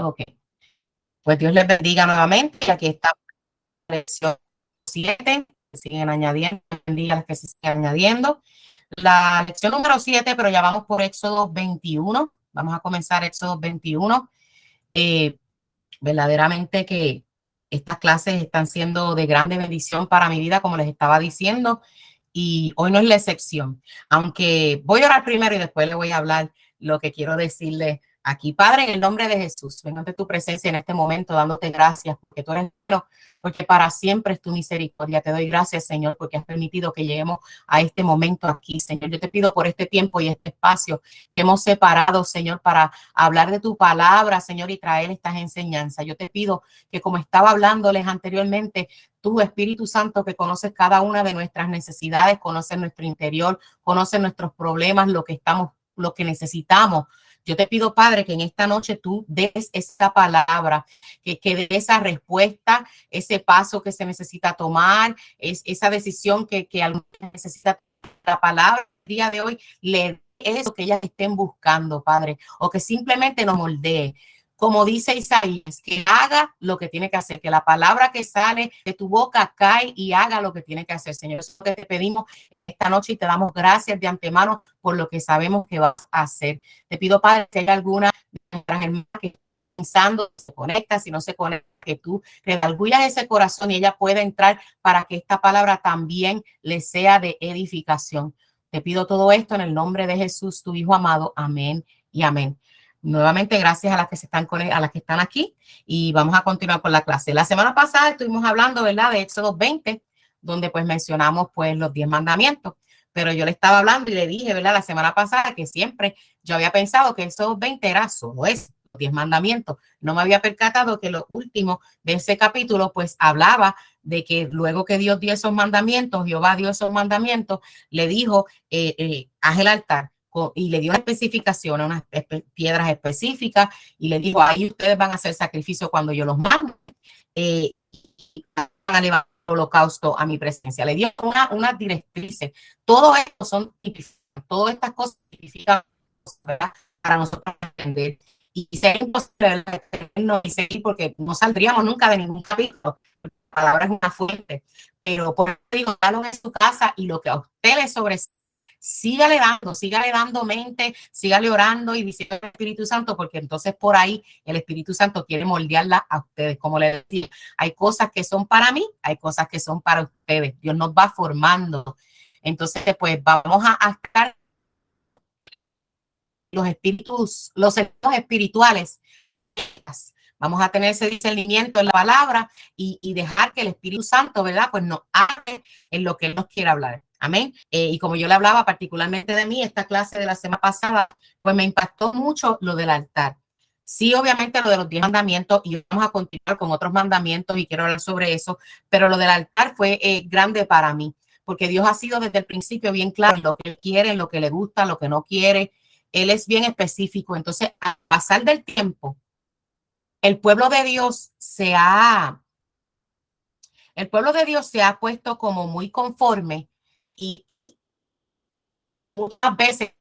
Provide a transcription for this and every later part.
Ok, pues Dios les bendiga nuevamente. Aquí está la lección 7. Se siguen añadiendo, bendiga las que se siguen añadiendo. La lección número 7, pero ya vamos por Éxodo 21. Vamos a comenzar Éxodo 21. Verdaderamente que estas clases están siendo de grande bendición para mi vida, como les estaba diciendo, y hoy no es la excepción. Aunque voy a orar primero y después le voy a hablar lo que quiero decirle aquí. Padre, en el nombre de Jesús, vengo ante tu presencia en este momento dándote gracias porque tú eres bueno, porque para siempre es tu misericordia. Te doy gracias, Señor, porque has permitido que lleguemos a este momento aquí, Señor. Yo te pido por este tiempo y este espacio que hemos separado, Señor, para hablar de tu palabra, Señor, y traer estas enseñanzas. Yo te pido que, como estaba hablándoles anteriormente, tú, Espíritu Santo, que conoces cada una de nuestras necesidades, conoces nuestro interior, conoces nuestros problemas, lo que necesitamos. Yo te pido, Padre, que en esta noche tú des esa palabra, que des esa respuesta, ese paso que se necesita tomar, esa decisión que alguien necesita. La palabra el día de hoy le eso que ellas estén buscando, Padre, o que simplemente nos moldee. Como dice Isaías, que haga lo que tiene que hacer, que la palabra que sale de tu boca cae y haga lo que tiene que hacer, Señor. Eso es lo que te pedimos esta noche y te damos gracias de antemano por lo que sabemos que vas a hacer. Te pido, Padre, si hay alguna de nuestras hermanas que está pensando, se conecta, si no se conecta, que tú redargullas ese corazón y ella pueda entrar para que esta palabra también le sea de edificación. Te pido todo esto en el nombre de Jesús, tu Hijo amado. Amén y amén. Nuevamente, gracias a las que a las que están aquí y vamos a continuar con la clase. La semana pasada estuvimos hablando, ¿verdad?, de Éxodo 20, donde pues mencionamos pues los 10 mandamientos, pero yo le estaba hablando y le dije, ¿verdad?, la semana pasada que siempre yo había pensado que Éxodo 20 era solo eso, los 10 mandamientos. No me había percatado que lo último de ese capítulo pues hablaba de que luego que Dios dio esos mandamientos, Jehová dio esos mandamientos, le dijo, haz el altar y le dio una especificación, unas piedras específicas y le dijo, ahí ustedes van a hacer sacrificio cuando yo los mando, y van a levantar holocausto a mi presencia. Le dio unas directrices. Todo esto son, todas estas cosas significan, ¿verdad?, para nosotros entender. Y sería imposible no seguir porque no saldríamos nunca de ningún capítulo. La palabra es una fuente. Pero por eso digo, dalo en su casa y lo que a usted le sobresale, sígale dando mente, sígale orando y diciendo al Espíritu Santo, porque entonces por ahí el Espíritu Santo quiere moldearla a ustedes. Como les decía, hay cosas que son para mí, hay cosas que son para ustedes. Dios nos va formando. Entonces, pues vamos a estar los sentidos espirituales. Vamos a tener ese discernimiento en la palabra y dejar que el Espíritu Santo, ¿verdad?, pues nos hable en lo que Él nos quiere hablar. Amén. Y como yo le hablaba particularmente de mí, esta clase de la semana pasada, pues me impactó mucho lo del altar. Sí, obviamente lo de los 10 mandamientos y vamos a continuar con otros mandamientos y quiero hablar sobre eso, pero lo del altar fue grande para mí, porque Dios ha sido desde el principio bien claro en lo que quiere, lo que le gusta, lo que no quiere. Él es bien específico. Entonces, al pasar del tiempo, el pueblo de Dios se ha puesto como muy conforme y muchas veces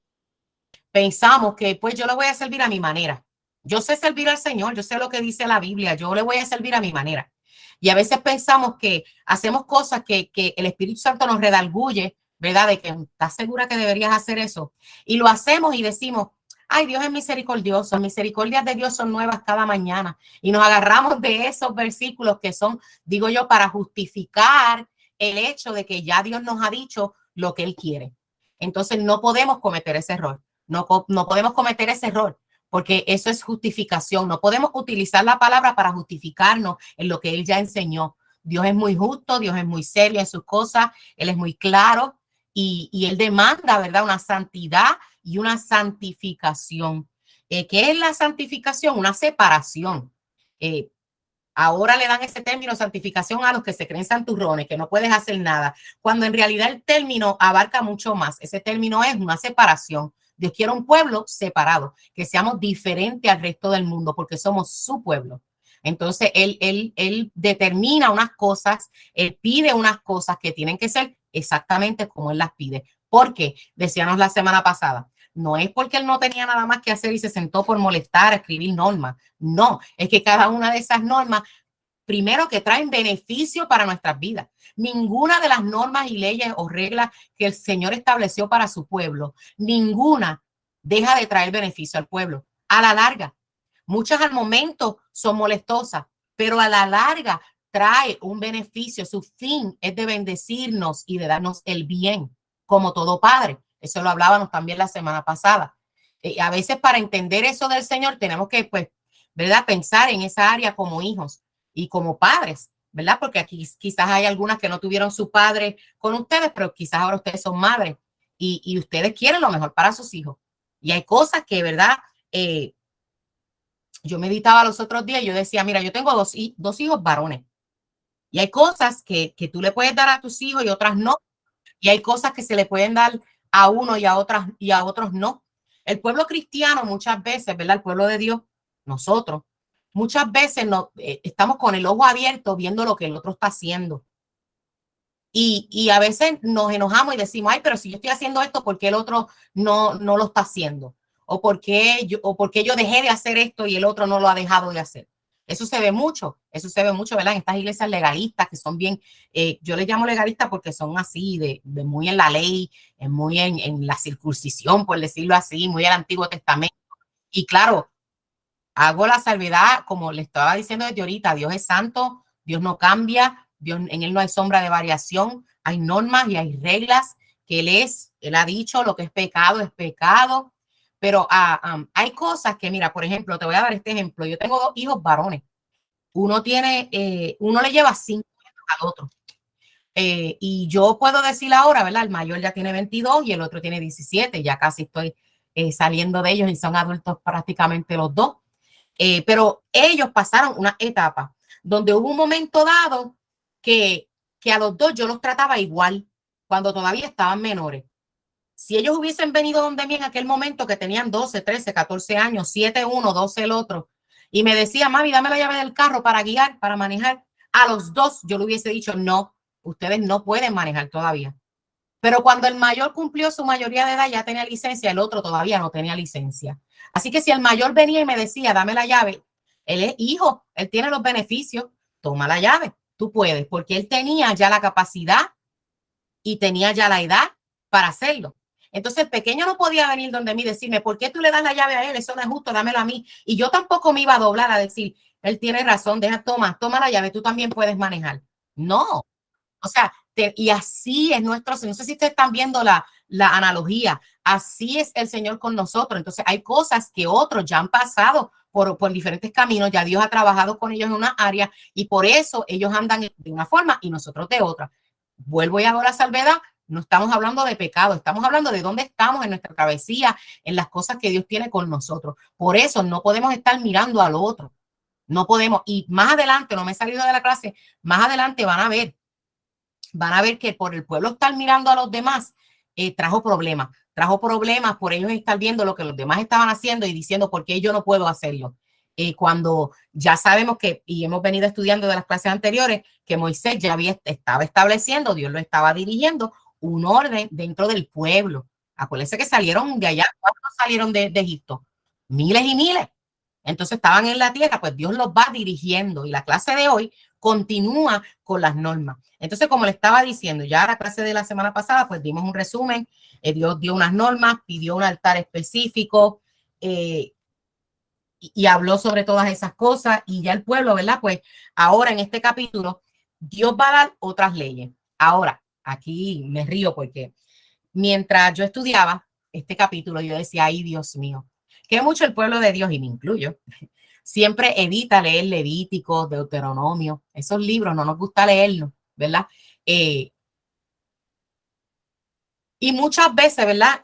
pensamos que pues yo le voy a servir a mi manera. Yo sé servir al Señor, yo sé lo que dice la Biblia, yo le voy a servir a mi manera. Y a veces pensamos que hacemos cosas que el Espíritu Santo nos redarguye, ¿verdad? De que estás segura que deberías hacer eso. Y lo hacemos y decimos, ay, Dios es misericordioso, las misericordias de Dios son nuevas cada mañana. Y nos agarramos de esos versículos que son, digo yo, para justificar el hecho de que ya Dios nos ha dicho lo que Él quiere. Entonces no podemos cometer ese error. No podemos cometer ese error porque eso es justificación. No podemos utilizar la palabra para justificarnos en lo que Él ya enseñó. Dios es muy justo, Dios es muy serio en sus cosas, Él es muy claro y Él demanda, ¿verdad?, una santidad y una santificación. ¿Qué es la santificación? Una separación. Ahora le dan ese término santificación a los que se creen santurrones, que no puedes hacer nada, cuando en realidad el término abarca mucho más. Ese término es una separación. Dios quiere un pueblo separado, que seamos diferentes al resto del mundo, porque somos su pueblo. Entonces, él determina unas cosas, Él pide unas cosas que tienen que ser exactamente como Él las pide. Porque, decíamos la semana pasada, no es porque él no tenía nada más que hacer y se sentó por molestar a escribir normas. No, es que cada una de esas normas, primero que traen beneficio para nuestras vidas. Ninguna de las normas y leyes o reglas que el Señor estableció para su pueblo, ninguna deja de traer beneficio al pueblo. A la larga, muchas al momento son molestosas, pero a la larga trae un beneficio. Su fin es de bendecirnos y de darnos el bien, como todo padre. Eso lo hablábamos también la semana pasada. A veces para entender eso del Señor tenemos que, pues, ¿verdad? Pensar en esa área como hijos y como padres, ¿verdad? Porque aquí quizás hay algunas que no tuvieron su padre con ustedes, pero quizás ahora ustedes son madres y ustedes quieren lo mejor para sus hijos. Y hay cosas que, ¿verdad? Yo meditaba los otros días y yo decía, mira, yo tengo dos hijos varones y hay cosas que tú le puedes dar a tus hijos y otras no. Y hay cosas que se le pueden dar a uno y a otros no. El pueblo cristiano muchas veces, ¿verdad? El pueblo de Dios, nosotros, muchas veces estamos con el ojo abierto viendo lo que el otro está haciendo. Y a veces nos enojamos y decimos, ay, pero si yo estoy haciendo esto, ¿por qué el otro no lo está haciendo? ¿O por qué yo dejé de hacer esto y el otro no lo ha dejado de hacer? Eso se ve mucho, ¿verdad? En estas iglesias legalistas que son bien, yo les llamo legalistas porque son así, de muy en la ley, muy en la circuncisión, por decirlo así, muy al Antiguo Testamento. Y claro, hago la salvedad, como le estaba diciendo desde ahorita, Dios es santo, Dios no cambia, Dios, en él no hay sombra de variación, hay normas y hay reglas que él ha dicho, lo que es pecado, pero hay cosas que, mira, por ejemplo, te voy a dar este ejemplo, yo tengo dos hijos varones, uno le lleva 5 años al otro, y yo puedo decir ahora, ¿verdad? El mayor ya tiene 22 y el otro tiene 17, ya casi estoy saliendo de ellos y son adultos prácticamente los dos. Pero ellos pasaron una etapa donde hubo un momento dado que a los dos yo los trataba igual cuando todavía estaban menores. Si ellos hubiesen venido donde mí en aquel momento que tenían 12, 13, 14 años, 7 uno, 12 el otro, y me decía, mami, dame la llave del carro para guiar, para manejar, a los dos yo le hubiese dicho, no, ustedes no pueden manejar todavía. Pero cuando el mayor cumplió su mayoría de edad, ya tenía licencia, el otro todavía no tenía licencia. Así que si el mayor venía y me decía, dame la llave, él es hijo, él tiene los beneficios, toma la llave, tú puedes, porque él tenía ya la capacidad y tenía ya la edad para hacerlo. Entonces el pequeño no podía venir donde mí y decirme, ¿por qué tú le das la llave a él? Eso no es justo, dámelo a mí. Y yo tampoco me iba a doblar a decir, él tiene razón, toma la llave, tú también puedes manejar. No, o sea, y así es nuestro Señor. No sé si ustedes están viendo la analogía. Así es el Señor con nosotros. Entonces, hay cosas que otros ya han pasado por diferentes caminos. Ya Dios ha trabajado con ellos en una área y por eso ellos andan de una forma y nosotros de otra. Vuelvo y hago la salvedad. No estamos hablando de pecado, estamos hablando de dónde estamos en nuestra travesía, en las cosas que Dios tiene con nosotros. Por eso no podemos estar mirando al otro. No podemos. Y más adelante, no me he salido de la clase, más adelante van a ver que por el pueblo estar mirando a los demás, trajo problemas por ellos estar viendo lo que los demás estaban haciendo y diciendo, ¿por qué yo no puedo hacerlo? Cuando ya sabemos que, y hemos venido estudiando de las clases anteriores, que Moisés ya estaba estableciendo, Dios lo estaba dirigiendo, un orden dentro del pueblo. Acuérdense que salieron de allá, ¿cuántos salieron de Egipto? Miles y miles. Entonces estaban en la tierra, pues Dios los va dirigiendo y la clase de hoy continúa con las normas. Entonces, como le estaba diciendo, ya la clase de la semana pasada, pues dimos un resumen, Dios dio unas normas, pidió un altar específico y habló sobre todas esas cosas y ya el pueblo, ¿verdad? Pues ahora en este capítulo, Dios va a dar otras leyes. Ahora, aquí me río porque mientras yo estudiaba este capítulo, yo decía, ay, Dios mío, que mucho el pueblo de Dios, y me incluyo, siempre evita leer Levítico, Deuteronomio, esos libros no nos gusta leerlos, ¿verdad? Y muchas veces, ¿verdad?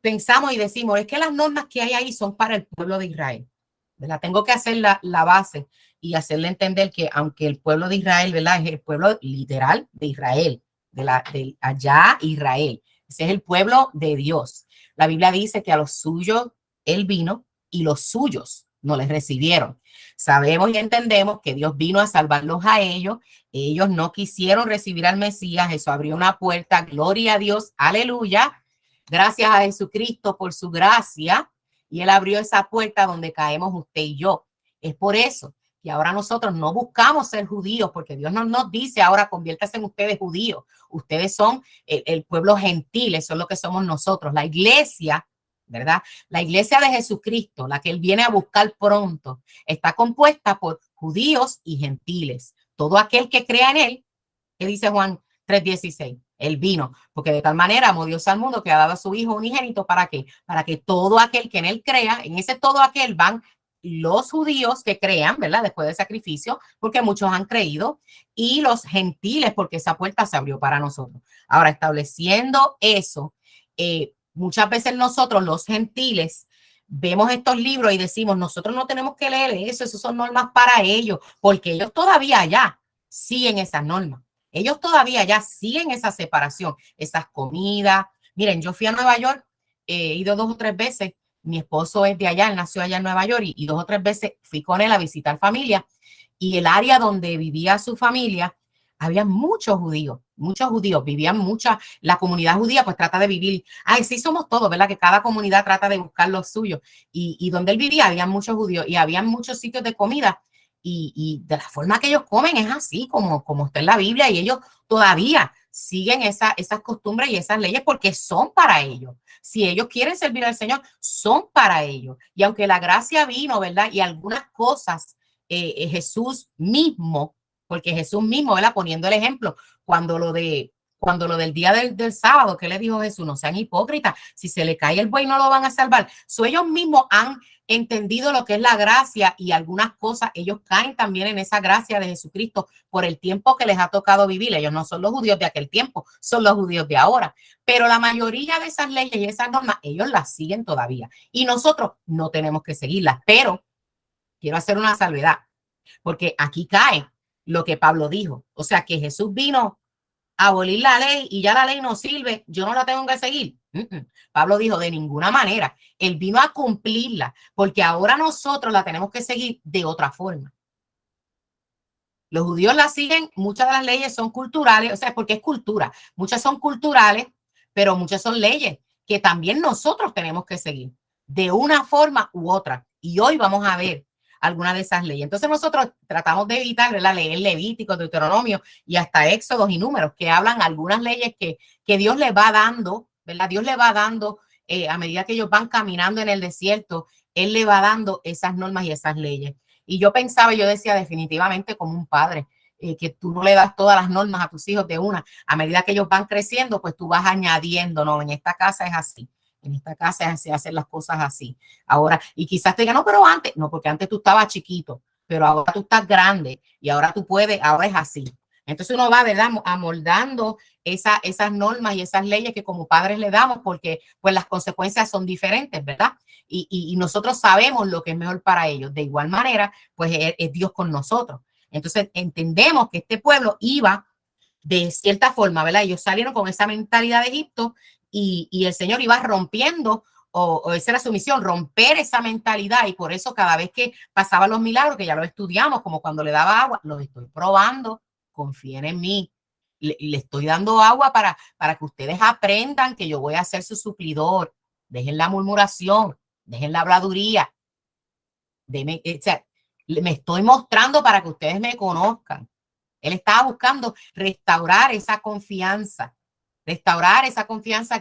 Pensamos y decimos, es que las normas que hay ahí son para el pueblo de Israel, ¿verdad? Tengo que hacer la base y hacerle entender que aunque el pueblo de Israel, ¿verdad? Es el pueblo literal de Israel, de allá Israel. Ese es el pueblo de Dios. La Biblia dice que a los suyos él vino y los suyos no les recibieron. Sabemos y entendemos que Dios vino a salvarlos a ellos. Ellos no quisieron recibir al Mesías. Eso abrió una puerta. Gloria a Dios. Aleluya. Gracias a Jesucristo por su gracia, y Él abrió esa puerta donde caemos usted y yo. Es por eso que ahora nosotros no buscamos ser judíos, porque Dios no nos dice ahora conviértase en ustedes judíos. Ustedes son el pueblo gentil, eso es lo que somos nosotros. La iglesia, ¿verdad? La iglesia de Jesucristo, la que Él viene a buscar pronto, está compuesta por judíos y gentiles. Todo aquel que crea en Él, ¿qué dice Juan 3:16? Él vino, porque de tal manera amó Dios al mundo que ha dado a su Hijo unigénito. ¿Para qué? Para que todo aquel que en Él crea, en ese todo aquel van los judíos que crean, ¿verdad? Después del sacrificio, porque muchos han creído, y los gentiles, porque esa puerta se abrió para nosotros. Ahora, estableciendo eso, muchas veces nosotros, los gentiles, vemos estos libros y decimos, nosotros no tenemos que leer eso son normas para ellos, porque ellos todavía ya siguen esas normas. Ellos todavía ya siguen esa separación, esas comidas. Miren, yo fui a Nueva York, he ido 2 o 3 veces. Mi esposo es de allá, él nació allá en Nueva York y 2 o 3 veces fui con él a visitar familia. Y el área donde vivía su familia, había muchos judíos, vivían mucha, la comunidad judía pues trata de vivir, ay, sí somos todos, ¿verdad? Que cada comunidad trata de buscar lo suyo. Y donde él vivía, había muchos judíos y había muchos sitios de comida. Y de la forma que ellos comen es así, como está en la Biblia, y ellos todavía siguen esas costumbres y esas leyes porque son para ellos. Si ellos quieren servir al Señor, son para ellos. Y aunque la gracia vino, ¿verdad? Y algunas cosas, Jesús mismo, porque Jesús mismo, ¿verdad? Poniendo el ejemplo, cuando lo del día del sábado, ¿qué le dijo Jesús? No sean hipócritas, si se le cae el buey no lo van a salvar. Ellos mismos han entendido lo que es la gracia y algunas cosas, ellos caen también en esa gracia de Jesucristo por el tiempo que les ha tocado vivir. Ellos no son los judíos de aquel tiempo, son los judíos de ahora. Pero la mayoría de esas leyes y esas normas, ellos las siguen todavía. Y nosotros no tenemos que seguirlas. Pero quiero hacer una salvedad, porque aquí cae lo que Pablo dijo. O sea, que Jesús vino a abolir la ley y ya la ley no sirve, yo no la tengo que seguir. Pablo dijo, de ninguna manera. Él vino a cumplirla, porque ahora nosotros la tenemos que seguir de otra forma. Los judíos la siguen, muchas de las leyes son culturales, o sea, porque es cultura. Muchas son culturales, pero muchas son leyes que también nosotros tenemos que seguir de una forma u otra. Y hoy vamos a ver algunas de esas leyes. Entonces nosotros tratamos de evitar, ¿verdad? Leer Levítico, Deuteronomio y hasta Éxodos y Números, que hablan algunas leyes que Dios le va dando, ¿verdad? Dios le va dando, a medida que ellos van caminando en el desierto, Él le va dando esas normas y esas leyes. Y yo pensaba, yo decía definitivamente como un padre, que tú no le das todas las normas a tus hijos de una. A medida que ellos van creciendo, pues tú vas añadiendo, no, en esta casa es así. En esta casa se hacen las cosas así. Ahora, y quizás te digan, no, pero antes, no, porque antes tú estabas chiquito, pero ahora tú estás grande y ahora tú puedes, ahora es así. Entonces uno va, ¿verdad?, amoldando esas normas y esas leyes que como padres le damos, porque pues las consecuencias son diferentes, ¿verdad? Y nosotros sabemos lo que es mejor para ellos. De igual manera, pues es Dios con nosotros. Entonces entendemos que este pueblo iba de cierta forma, ¿verdad? Ellos salieron con esa mentalidad de Egipto y el Señor iba rompiendo, o esa era su misión, romper esa mentalidad. Y por eso cada vez que pasaban los milagros, que ya lo estudiamos, como cuando le daba agua, los estoy probando, confíen en mí. Le estoy dando agua para que ustedes aprendan que yo voy a ser su suplidor. Dejen la murmuración, dejen la habladuría. O sea, me estoy mostrando para que ustedes me conozcan. Él estaba buscando restaurar esa confianza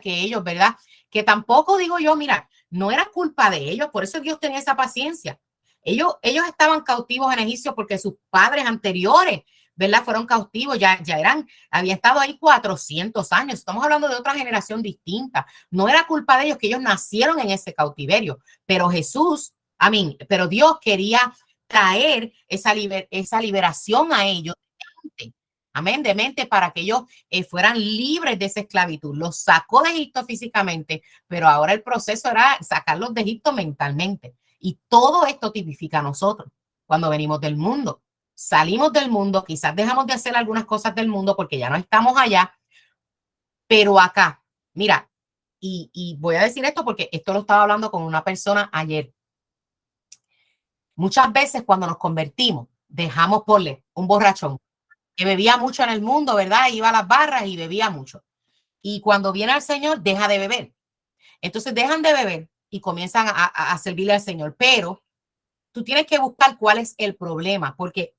que ellos, ¿verdad? Que tampoco digo yo, mira, no era culpa de ellos, por eso Dios tenía esa paciencia. Ellos estaban cautivos en Egipto porque sus padres anteriores, ¿verdad? Fueron cautivos, habían estado ahí 400 años. Estamos hablando de otra generación distinta. No era culpa de ellos que ellos nacieron en ese cautiverio, pero pero Dios quería traer esa liberación a ellos. Amén, de mente, para que ellos fueran libres de esa esclavitud. Los sacó de Egipto físicamente, pero ahora el proceso era sacarlos de Egipto mentalmente. Y todo esto tipifica a nosotros cuando venimos del mundo. Salimos del mundo, quizás dejamos de hacer algunas cosas del mundo porque ya no estamos allá, pero acá, mira, y voy a decir esto porque esto lo estaba hablando con una persona ayer. Muchas veces cuando nos convertimos, dejamos porle un borrachón que bebía mucho en el mundo, ¿verdad? Iba a las barras y bebía mucho. Y cuando viene al Señor, deja de beber. Entonces dejan de beber y comienzan a servirle al Señor. Pero tú tienes que buscar cuál es el problema, porque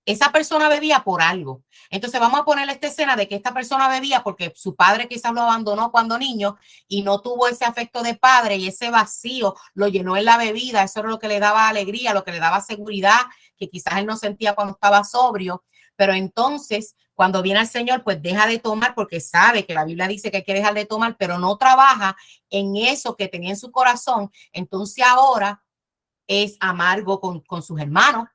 esa persona bebía por algo. Entonces vamos a poner esta escena de que esta persona bebía porque su padre quizás lo abandonó cuando niño y no tuvo ese afecto de padre, y ese vacío lo llenó en la bebida. Eso era lo que le daba alegría, lo que le daba seguridad, que quizás él no sentía cuando estaba sobrio. Pero entonces, cuando viene al Señor, pues deja de tomar porque sabe que la Biblia dice que hay que dejar de tomar, pero no trabaja en eso que tenía en su corazón. Entonces ahora es amargo con sus hermanos.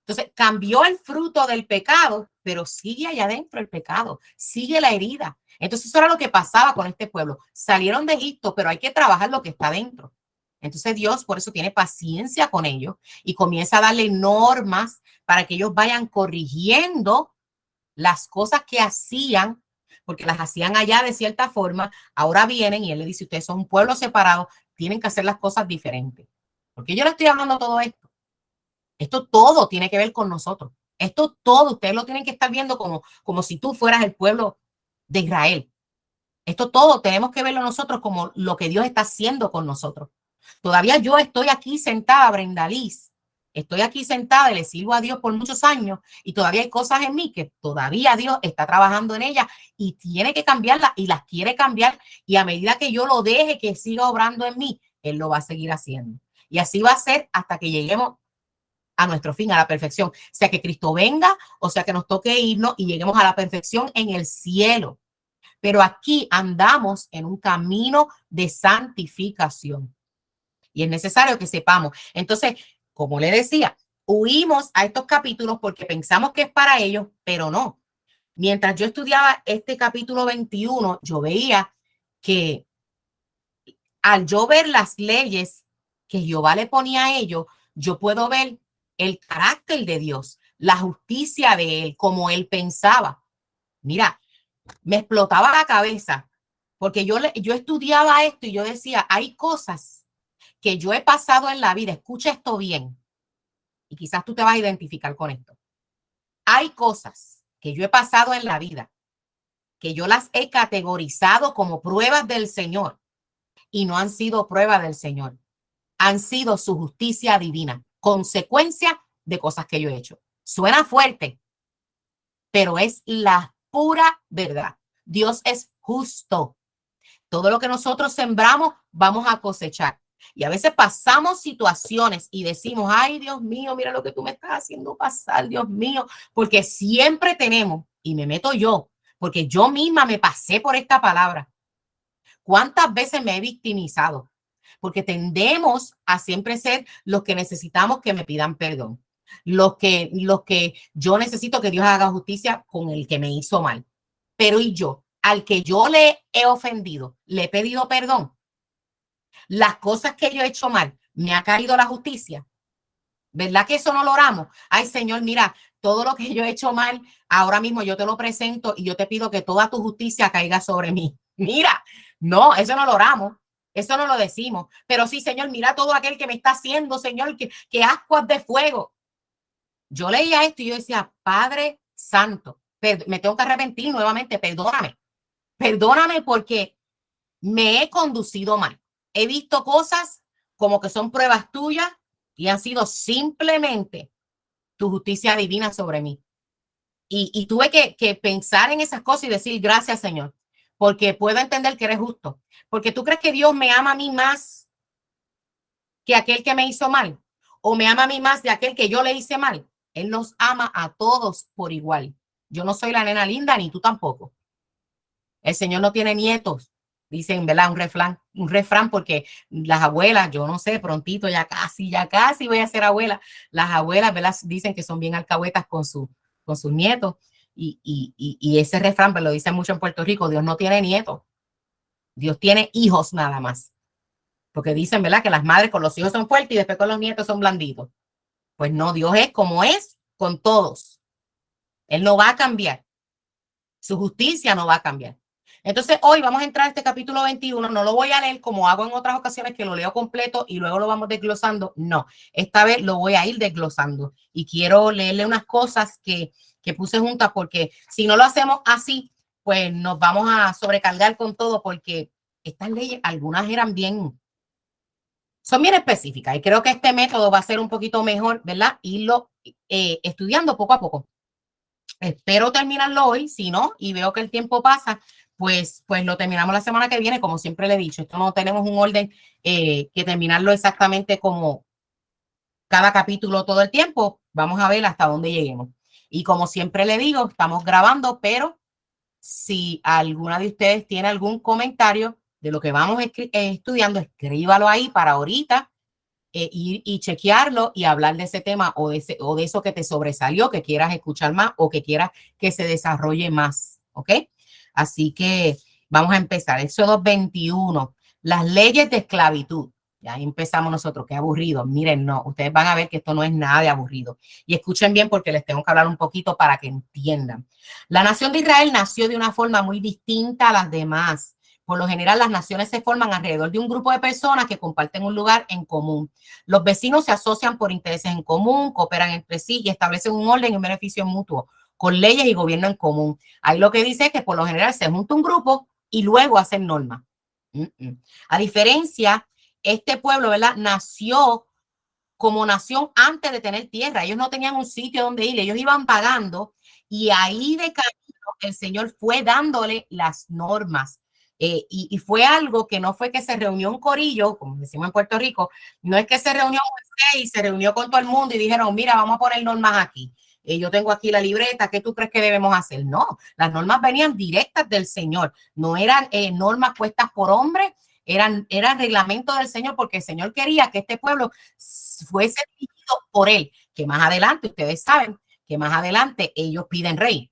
Entonces cambió el fruto del pecado, pero sigue allá adentro el pecado, sigue la herida. Entonces eso era lo que pasaba con este pueblo. Salieron de Egipto, pero hay que trabajar lo que está dentro. Entonces Dios por eso tiene paciencia con ellos y comienza a darle normas para que ellos vayan corrigiendo las cosas que hacían, porque las hacían allá de cierta forma. Ahora vienen y él le dice: ustedes son un pueblo separado, tienen que hacer las cosas diferentes. Porque yo le estoy hablando todo esto. Esto todo tiene que ver con nosotros. Esto todo ustedes lo tienen que estar viendo como si tú fueras el pueblo de Israel. Esto todo tenemos que verlo nosotros como lo que Dios está haciendo con nosotros. Todavía yo estoy aquí sentada, Brenda Liz. Estoy aquí sentada y le sirvo a Dios por muchos años, y todavía hay cosas en mí que todavía Dios está trabajando en ellas y tiene que cambiarlas, y las quiere cambiar. Y a medida que yo lo deje que siga obrando en mí, Él lo va a seguir haciendo. Y así va a ser hasta que lleguemos a nuestro fin, a la perfección, sea que Cristo venga o sea que nos toque irnos y lleguemos a la perfección en el cielo. Pero aquí andamos en un camino de santificación y es necesario que sepamos. Entonces, como le decía, huimos a estos capítulos porque pensamos que es para ellos, pero no. Mientras yo estudiaba este capítulo 21, yo veía que al yo ver las leyes que Jehová le ponía a ellos, yo puedo ver el carácter de Dios, la justicia de Él, como Él pensaba. Mira, me explotaba la cabeza porque yo estudiaba esto y yo decía: hay cosas que yo he pasado en la vida. Escucha esto bien y quizás tú te vas a identificar con esto. Hay cosas que yo he pasado en la vida que yo las he categorizado como pruebas del Señor y no han sido pruebas del Señor. Han sido su justicia divina, consecuencia de cosas que yo he hecho. Suena fuerte, pero es la pura verdad. Dios es justo. Todo lo que nosotros sembramos, vamos a cosechar. Y a veces pasamos situaciones y decimos: ay, Dios mío, mira lo que tú me estás haciendo pasar, Dios mío, porque siempre tenemos, y me meto yo, porque yo misma me pasé por esta palabra. ¿Cuántas veces me he victimizado? Porque tendemos a siempre ser los que necesitamos que me pidan perdón, los que yo necesito que Dios haga justicia con el que me hizo mal. Pero ¿y yo? Al que yo le he ofendido, le he pedido perdón. Las cosas que yo he hecho mal, me ha caído la justicia. ¿Verdad que eso no lo oramos? Ay, Señor, mira, todo lo que yo he hecho mal, ahora mismo yo te lo presento y yo te pido que toda tu justicia caiga sobre mí. Mira, no, eso no lo oramos, eso no lo decimos. Pero sí, Señor, mira todo aquel que me está haciendo, Señor, que ascuas de fuego. Yo leía esto y yo decía: Padre Santo, me tengo que arrepentir nuevamente, perdóname porque me he conducido mal. He visto cosas como que son pruebas tuyas y han sido simplemente tu justicia divina sobre mí. Y tuve que pensar en esas cosas y decir: gracias, Señor, porque puedo entender que eres justo. Porque tú crees que Dios me ama a mí más que aquel que me hizo mal, o me ama a mí más de aquel que yo le hice mal. Él nos ama a todos por igual. Yo no soy la nena linda, ni tú tampoco. El Señor no tiene nietos, dicen, ¿verdad? Un refrán, porque las abuelas, yo no sé, prontito, ya casi voy a ser abuela. Las abuelas, ¿verdad? Dicen que son bien alcahuetas con sus nietos. Y ese refrán, pues, lo dicen mucho en Puerto Rico: Dios no tiene nietos, Dios tiene hijos nada más. Porque dicen, ¿verdad?, que las madres con los hijos son fuertes y después con los nietos son blanditos. Pues no, Dios es como es con todos. Él no va a cambiar. Su justicia no va a cambiar. Entonces, hoy vamos a entrar a este capítulo 21. No lo voy a leer como hago en otras ocasiones, que lo leo completo y luego lo vamos desglosando. No, esta vez lo voy a ir desglosando. Y quiero leerle unas cosas que puse juntas, porque si no lo hacemos así, pues nos vamos a sobrecargar con todo, porque estas leyes, algunas son bien específicas y creo que este método va a ser un poquito mejor, ¿verdad? Irlo estudiando poco a poco. Espero terminarlo hoy, si no, y veo que el tiempo pasa, pues lo terminamos la semana que viene, como siempre le he dicho. Esto no tenemos un orden que terminarlo exactamente como cada capítulo todo el tiempo. Vamos a ver hasta dónde lleguemos. Y como siempre le digo, estamos grabando, pero si alguna de ustedes tiene algún comentario de lo que vamos estudiando, escríbalo ahí para ahorita ir y chequearlo y hablar de ese tema o de eso que te sobresalió, que quieras escuchar más o que quieras que se desarrolle más. ¿Ok? Así que vamos a empezar. Éxodo 21, las leyes de esclavitud. Ya empezamos nosotros, qué aburrido. Miren, no, ustedes van a ver que esto no es nada de aburrido. Y escuchen bien porque les tengo que hablar un poquito para que entiendan. La nación de Israel nació de una forma muy distinta a las demás. Por lo general, las naciones se forman alrededor de un grupo de personas que comparten un lugar en común. Los vecinos se asocian por intereses en común, cooperan entre sí y establecen un orden y un beneficio mutuo, con leyes y gobierno en común. Ahí lo que dice es que por lo general se junta un grupo y luego hacen normas. A diferencia, este pueblo, ¿verdad? Nació como nación antes de tener tierra. Ellos no tenían un sitio donde ir, ellos iban pagando y ahí de camino el Señor fue dándole las normas. Y fue algo que no fue que se reunió un corillo, como decimos en Puerto Rico, no es que se reunió y se reunió con todo el mundo y dijeron, mira, vamos a poner normas aquí. Yo tengo aquí la libreta, ¿qué tú crees que debemos hacer? No, las normas venían directas del Señor, no eran normas puestas por hombres, eran reglamentos del Señor, porque el Señor quería que este pueblo fuese dirigido por él, que más adelante, ustedes saben, que más adelante ellos piden rey,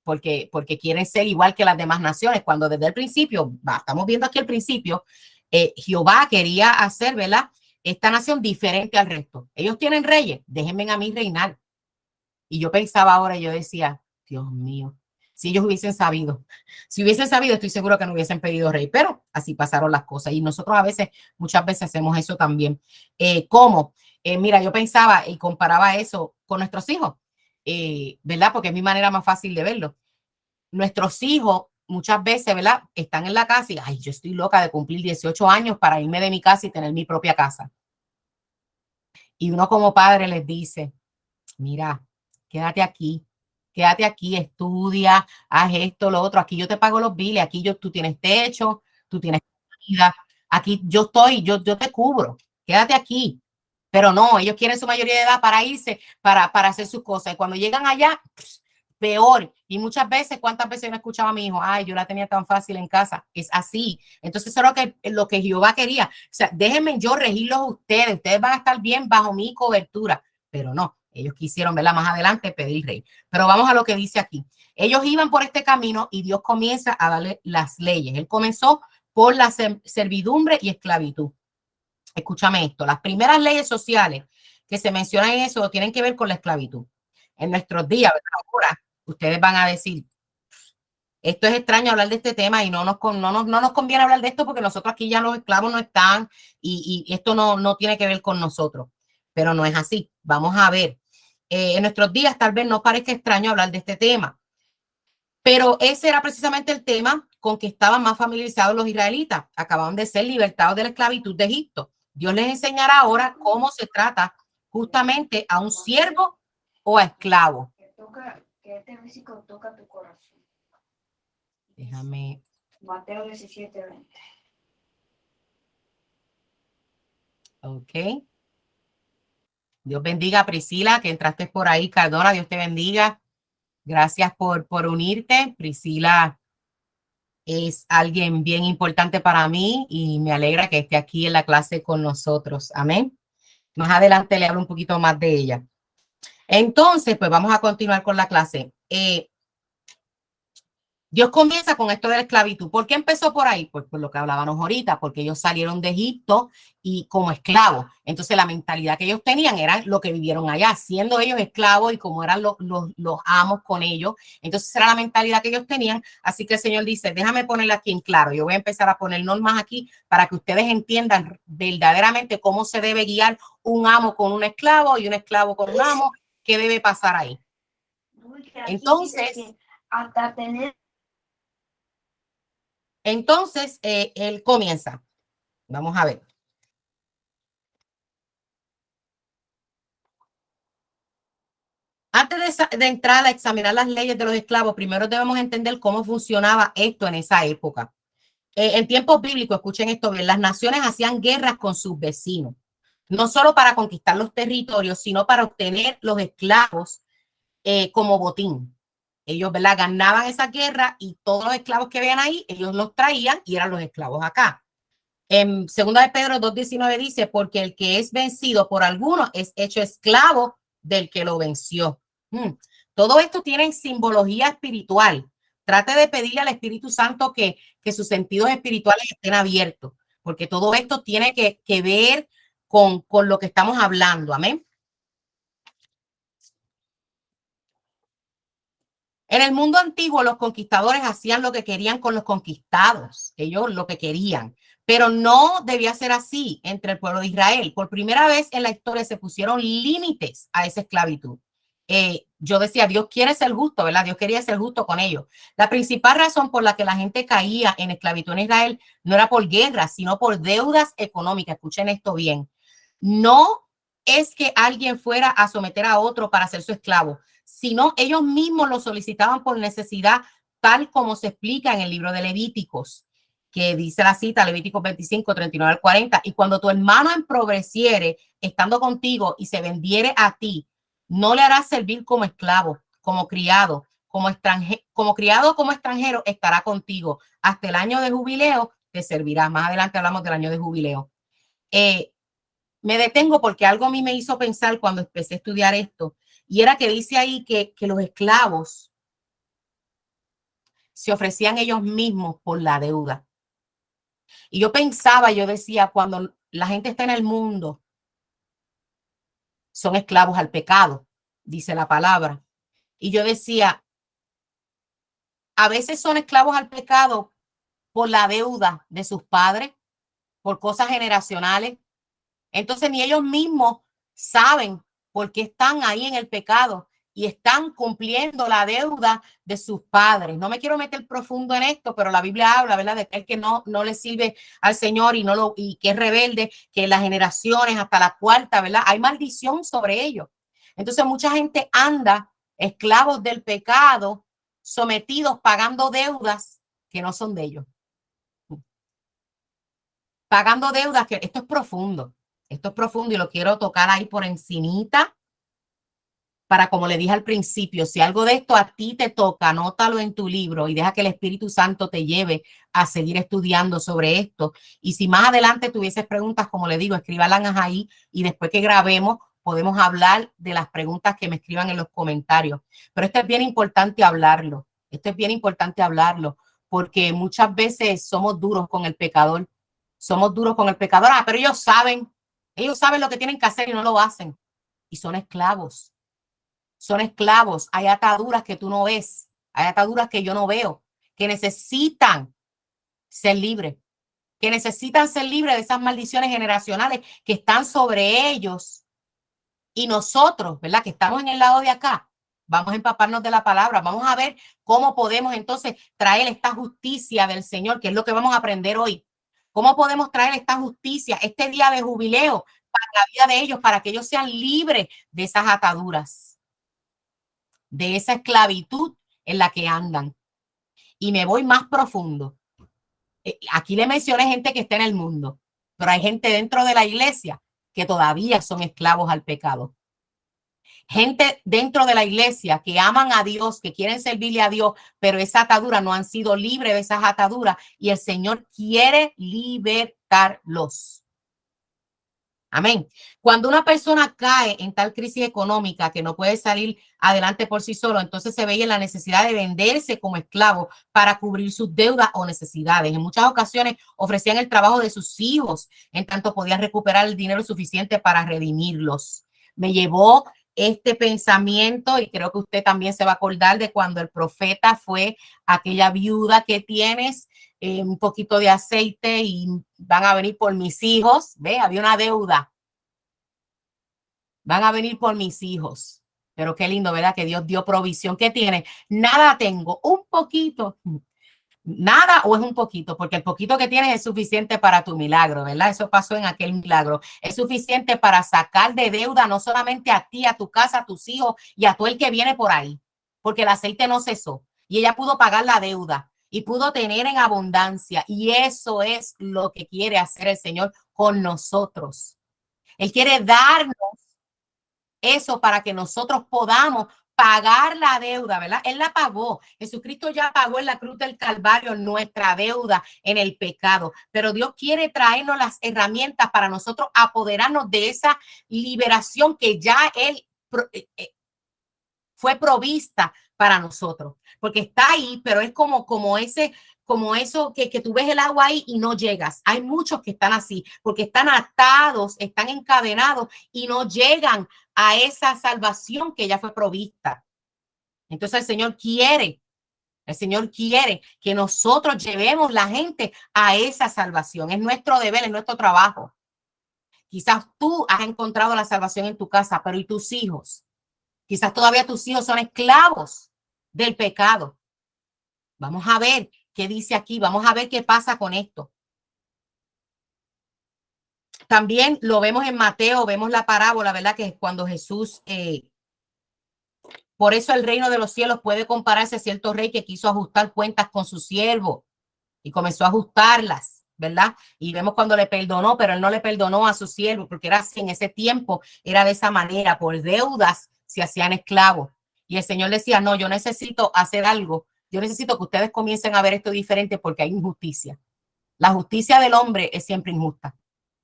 porque quieren ser igual que las demás naciones, cuando desde el principio, estamos viendo aquí el principio, Jehová quería hacer, ¿verdad? Esta nación diferente al resto. Ellos tienen reyes, déjenme a mí reinar. Y yo pensaba ahora, yo decía, Dios mío, si ellos hubiesen sabido, estoy seguro que no hubiesen pedido rey, pero así pasaron las cosas. Y nosotros muchas veces hacemos eso también. ¿Cómo? Mira, yo pensaba y comparaba eso con nuestros hijos, ¿verdad? Porque es mi manera más fácil de verlo. Nuestros hijos muchas veces, ¿verdad? Están en la casa y, ay, yo estoy loca de cumplir 18 años para irme de mi casa y tener mi propia casa. Y uno como padre les dice, mira, quédate aquí, estudia, haz esto, lo otro, aquí yo te pago los biles, aquí tú tienes techo, tú tienes comida, aquí yo estoy, yo te cubro, quédate aquí. Pero no, ellos quieren su mayoría de edad para irse, para hacer sus cosas. Y cuando llegan allá, peor. Y muchas veces, ¿cuántas veces yo escuchaba a mi hijo? Ay, yo la tenía tan fácil en casa. Es así. Entonces, eso es lo que Jehová quería. O sea, déjenme yo regirlos a ustedes. Ustedes van a estar bien bajo mi cobertura. Pero no, ellos quisieron, verla más adelante, pedir rey. Pero vamos a lo que dice aquí. Ellos iban por este camino y Dios comienza a darle las leyes. Él comenzó por la servidumbre y esclavitud. Escúchame esto, las primeras leyes sociales que se mencionan en eso tienen que ver con la esclavitud. En nuestros días, ahora, ustedes van a decir, esto es extraño hablar de este tema y no nos conviene hablar de esto porque nosotros aquí ya los esclavos no están y esto no tiene que ver con nosotros. Pero no es así. Vamos a ver. En nuestros días tal vez no parezca extraño hablar de este tema, pero ese era precisamente el tema con que estaban más familiarizados los israelitas. Acababan de ser libertados de la esclavitud de Egipto. Dios les enseñará ahora cómo se trata justamente a un siervo o a esclavo. Que este versículo toca tu corazón. Déjame. Mateo 17:20. Ok. Dios bendiga a Priscila, que entraste por ahí. Cardona, Dios te bendiga. Gracias por unirte. Priscila es alguien bien importante para mí y me alegra que esté aquí en la clase con nosotros. Amén. Más adelante le hablo un poquito más de ella. Entonces, pues vamos a continuar con la clase. Dios comienza con esto de la esclavitud. ¿Por qué empezó por ahí? Pues por lo que hablábamos ahorita, porque ellos salieron de Egipto y como esclavos. Entonces la mentalidad que ellos tenían era lo que vivieron allá, siendo ellos esclavos y como eran los amos con ellos. Entonces era la mentalidad que ellos tenían. Así que el Señor dice, déjame ponerla aquí en claro. Yo voy a empezar a poner normas aquí para que ustedes entiendan verdaderamente cómo se debe guiar un amo con un esclavo y un esclavo con un amo, qué debe pasar ahí. Entonces, hasta tener Entonces, él comienza. Vamos a ver. Antes de entrar a examinar las leyes de los esclavos, primero debemos entender cómo funcionaba esto en esa época. En tiempos bíblicos, escuchen esto bien, las naciones hacían guerras con sus vecinos, no solo para conquistar los territorios, sino para obtener los esclavos como botín. Ellos, ¿verdad?, ganaban esa guerra y todos los esclavos que veían ahí, ellos los traían y eran los esclavos acá. En 2 Pedro 2:19 dice, porque el que es vencido por alguno es hecho esclavo del que lo venció. Todo esto tiene simbología espiritual. Trate de pedirle al Espíritu Santo que sus sentidos espirituales estén abiertos, porque todo esto tiene que ver con lo que estamos hablando. Amén. En el mundo antiguo, los conquistadores hacían lo que querían con los conquistados, ellos lo que querían, pero no debía ser así entre el pueblo de Israel. Por primera vez en la historia se pusieron límites a esa esclavitud. Yo decía, Dios quiere ser justo, ¿verdad? Dios quería ser justo con ellos. La principal razón por la que la gente caía en esclavitud en Israel no era por guerra, sino por deudas económicas. Escuchen esto bien. No es que alguien fuera a someter a otro para ser su esclavo, sino ellos mismos lo solicitaban por necesidad, tal como se explica en el libro de Levíticos, que dice la cita, Levíticos 25, 39 al 40, y cuando tu hermano empobreciere estando contigo y se vendiere a ti, no le harás servir como esclavo, como criado, como extranjero estará contigo. Hasta el año de jubileo te servirá. Más adelante hablamos del año de jubileo. Me detengo porque algo a mí me hizo pensar cuando empecé a estudiar esto, y era que dice ahí que los esclavos se ofrecían ellos mismos por la deuda. Y yo pensaba, yo decía, cuando la gente está en el mundo, son esclavos al pecado, dice la palabra. Y yo decía, a veces son esclavos al pecado por la deuda de sus padres, por cosas generacionales. Entonces ni ellos mismos saben por qué están ahí en el pecado y están cumpliendo la deuda de sus padres. No me quiero meter profundo en esto, pero la Biblia habla, ¿verdad?, de aquel que no le sirve al Señor y que es rebelde, que las generaciones hasta la cuarta, ¿verdad?, hay maldición sobre ellos. Entonces mucha gente anda esclavos del pecado, sometidos, pagando deudas que no son de ellos. Pagando deudas que esto es profundo. Esto es profundo y lo quiero tocar ahí por encimita para, como le dije al principio, si algo de esto a ti te toca, anótalo en tu libro y deja que el Espíritu Santo te lleve a seguir estudiando sobre esto. Y si más adelante tuvieses preguntas, como le digo, escríbalas ahí y después que grabemos podemos hablar de las preguntas que me escriban en los comentarios. Pero esto es bien importante hablarlo. Esto es bien importante hablarlo porque muchas veces somos duros con el pecador. Somos duros con el pecador. Pero ellos saben lo que tienen que hacer y no lo hacen. Y son esclavos. Son esclavos. Hay ataduras que tú no ves. Hay ataduras que yo no veo. Que necesitan ser libres. Que necesitan ser libres de esas maldiciones generacionales que están sobre ellos. Y nosotros, ¿verdad?, que estamos en el lado de acá, vamos a empaparnos de la palabra. Vamos a ver cómo podemos entonces traer esta justicia del Señor, que es lo que vamos a aprender hoy. ¿Cómo podemos traer esta justicia, este día de jubileo para la vida de ellos, para que ellos sean libres de esas ataduras, de esa esclavitud en la que andan? Y me voy más profundo. Aquí le mencioné gente que está en el mundo, pero hay gente dentro de la iglesia que todavía son esclavos al pecado. Gente dentro de la iglesia que aman a Dios, que quieren servirle a Dios, pero esa atadura no han sido libres de esas ataduras y el Señor quiere libertarlos. Amén. Cuando una persona cae en tal crisis económica que no puede salir adelante por sí solo, entonces se veía la necesidad de venderse como esclavo para cubrir sus deudas o necesidades. En muchas ocasiones ofrecían el trabajo de sus hijos, en tanto podían recuperar el dinero suficiente para redimirlos. Me llevó este pensamiento y creo que usted también se va a acordar de cuando el profeta fue aquella viuda que tienes, un poquito de aceite y van a venir por mis hijos. Ve, había una deuda. Van a venir por mis hijos. Pero qué lindo, ¿verdad?, que Dios dio provisión. ¿Qué tiene? Nada tengo, un poquito, nada o es un poquito, porque el poquito que tienes es suficiente para tu milagro, ¿verdad? Eso pasó en aquel milagro. Es suficiente para sacar de deuda no solamente a ti, a tu casa, a tus hijos y a todo el que viene por ahí, porque el aceite no cesó y ella pudo pagar la deuda y pudo tener en abundancia. Y eso es lo que quiere hacer el Señor con nosotros. Él quiere darnos eso para que nosotros podamos pagar la deuda, ¿verdad? Él la pagó. Jesucristo ya pagó en la cruz del Calvario nuestra deuda en el pecado. Pero Dios quiere traernos las herramientas para nosotros apoderarnos de esa liberación que ya Él fue provista para nosotros. Porque está ahí, pero es como eso que tú ves el agua ahí y no llegas. Hay muchos que están así, porque están atados, están encadenados y no llegan a esa salvación que ya fue provista. Entonces el Señor quiere que nosotros llevemos la gente a esa salvación. Es nuestro deber, es nuestro trabajo. Quizás tú has encontrado la salvación en tu casa, pero ¿y tus hijos? Quizás todavía tus hijos son esclavos del pecado. Vamos a ver qué dice aquí, vamos a ver qué pasa con esto. También lo vemos en Mateo, vemos la parábola, ¿verdad? Que es cuando Jesús, por eso el reino de los cielos puede compararse a cierto rey que quiso ajustar cuentas con su siervo y comenzó a ajustarlas, ¿verdad? Y vemos cuando le perdonó, pero él no le perdonó a su siervo porque era así, en ese tiempo era de esa manera, por deudas se hacían esclavos. Y el Señor decía, no, yo necesito hacer algo, yo necesito que ustedes comiencen a ver esto diferente porque hay injusticia. La justicia del hombre es siempre injusta,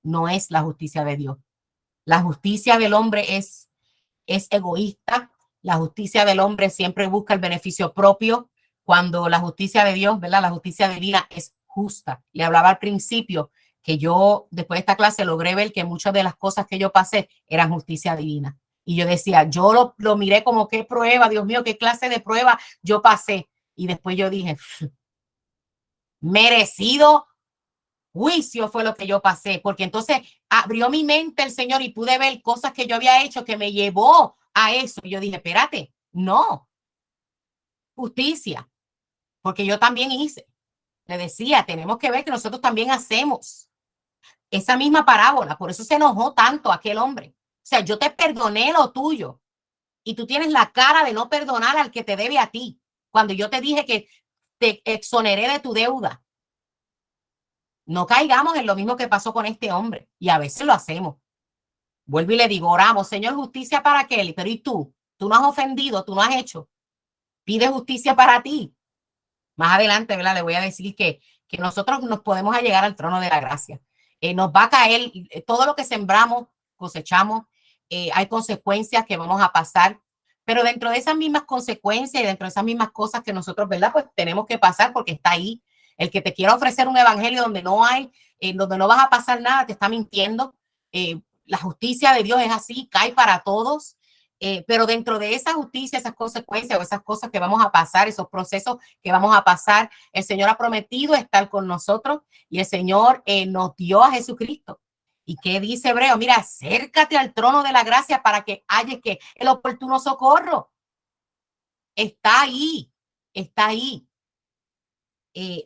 no es la justicia de Dios. La justicia del hombre es egoísta, la justicia del hombre siempre busca el beneficio propio, cuando la justicia de Dios, ¿verdad? La justicia divina es justa. Le hablaba al principio que yo, después de esta clase, logré ver que muchas de las cosas que yo pasé eran justicia divina. Y yo decía, yo lo miré como qué prueba, Dios mío, qué clase de prueba yo pasé. Y después yo dije, merecido juicio fue lo que yo pasé, porque entonces abrió mi mente el Señor y pude ver cosas que yo había hecho que me llevó a eso. Y yo dije, espérate, no, justicia, porque yo también hice. Le decía, tenemos que ver que nosotros también hacemos esa misma parábola. Por eso se enojó tanto aquel hombre. O sea, yo te perdoné lo tuyo y tú tienes la cara de no perdonar al que te debe a ti. Cuando yo te dije que te exoneré de tu deuda. No caigamos en lo mismo que pasó con este hombre. Y a veces lo hacemos. Vuelvo y le digo, oramos, Señor, justicia para Kelly. Pero ¿y tú? Tú no has ofendido, tú no has hecho. Pide justicia para ti. Más adelante, ¿verdad? Le voy a decir que nosotros nos podemos llegar al trono de la gracia. Nos va a caer todo lo que sembramos, cosechamos. Hay consecuencias que vamos a pasar. Pero dentro de esas mismas consecuencias y dentro de esas mismas cosas que nosotros, ¿verdad? Pues tenemos que pasar porque está ahí. El que te quiera ofrecer un evangelio donde no hay, donde no vas a pasar nada, te está mintiendo. La justicia de Dios es así, cae para todos. Pero dentro de esa justicia, esas consecuencias o esas cosas que vamos a pasar, esos procesos que vamos a pasar, el Señor ha prometido estar con nosotros y el Señor nos dio a Jesucristo. ¿Y qué dice Hebreo? Mira, acércate al trono de la gracia para que haya que el oportuno socorro. Está ahí, está ahí.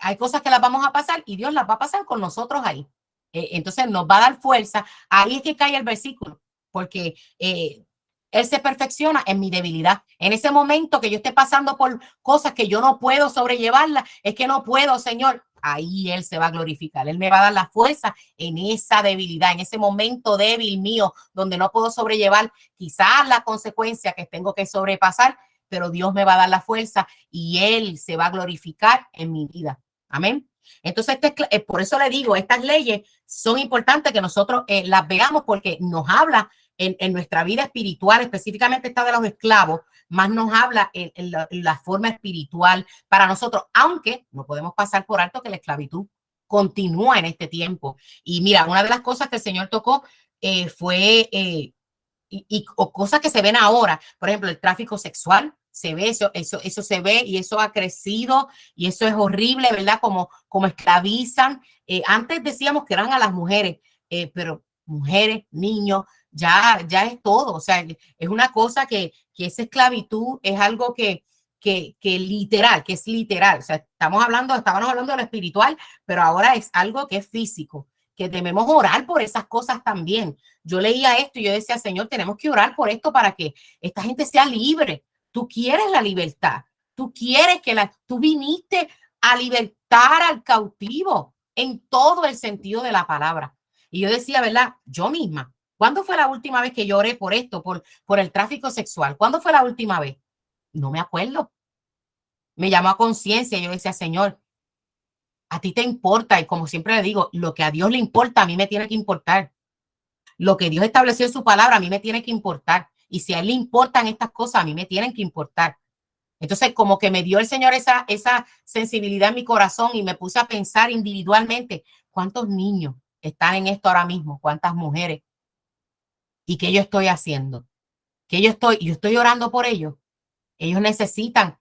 Hay cosas que las vamos a pasar y Dios las va a pasar con nosotros ahí. Entonces nos va a dar fuerza. Ahí es que cae el versículo, porque Él se perfecciona en mi debilidad. En ese momento que yo esté pasando por cosas que yo no puedo sobrellevarlas, es que no puedo, Señor. Ahí Él se va a glorificar. Él me va a dar la fuerza en esa debilidad, en ese momento débil mío, donde no puedo sobrellevar quizás la consecuencia que tengo que sobrepasar, pero Dios me va a dar la fuerza y Él se va a glorificar en mi vida. Amén. Entonces, por eso le digo, estas leyes son importantes que nosotros las veamos porque nos habla en nuestra vida espiritual, específicamente esta de los esclavos, más nos habla en la forma espiritual para nosotros, aunque no podemos pasar por alto que la esclavitud continúa en este tiempo. Y mira, una de las cosas que el Señor tocó fue cosas que se ven ahora, por ejemplo, el tráfico sexual. Se ve eso se ve y eso ha crecido y eso es horrible, ¿verdad? Como esclavizan. Antes decíamos que eran a las mujeres, pero mujeres, niños, ya es todo. O sea, es una cosa que esa esclavitud es algo que que literal, que es literal. O sea, estábamos hablando de lo espiritual, pero ahora es algo que es físico, que debemos orar por esas cosas también. Yo leía esto y yo decía, Señor, tenemos que orar por esto para que esta gente sea libre. Tú quieres la libertad. Tú quieres tú viniste a libertar al cautivo en todo el sentido de la palabra. Y yo decía, ¿verdad? Yo misma, ¿cuándo fue la última vez que yo oré por esto, por el tráfico sexual? ¿Cuándo fue la última vez? No me acuerdo. Me llamó a conciencia y yo decía, Señor, a ti te importa. Y como siempre le digo, lo que a Dios le importa, a mí me tiene que importar. Lo que Dios estableció en su palabra, a mí me tiene que importar. Y si a Él le importan estas cosas, a mí me tienen que importar. Entonces, como que me dio el Señor esa sensibilidad en mi corazón y me puse a pensar individualmente, ¿cuántos niños están en esto ahora mismo? ¿Cuántas mujeres? ¿Y qué yo estoy haciendo? Yo estoy orando por ellos. Ellos necesitan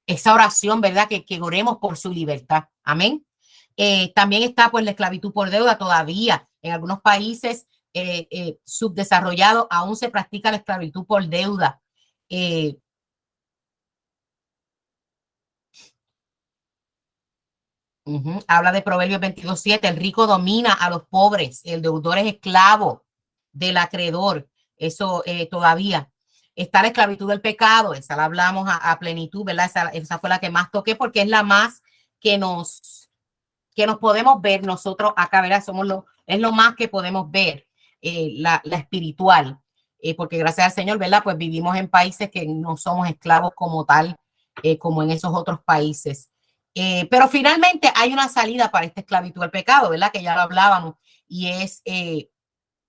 esa oración, ¿verdad? Que oremos por su libertad. Amén. También está pues la esclavitud por deuda todavía. En algunos países subdesarrollados aún se practica la esclavitud por deuda. Habla de Proverbios 22:7. El rico domina a los pobres. El deudor es esclavo del acreedor. Eso todavía. Está la esclavitud del pecado. Esa la hablamos a plenitud, ¿verdad? Esa fue la que más toqué porque es la más que nos podemos ver nosotros acá, ¿verdad? Es lo más que podemos ver, la espiritual. Porque gracias al Señor, ¿verdad? Pues vivimos en países que no somos esclavos como tal, como en esos otros países. Pero finalmente hay una salida para esta esclavitud al pecado, ¿verdad? Que ya lo hablábamos, y es,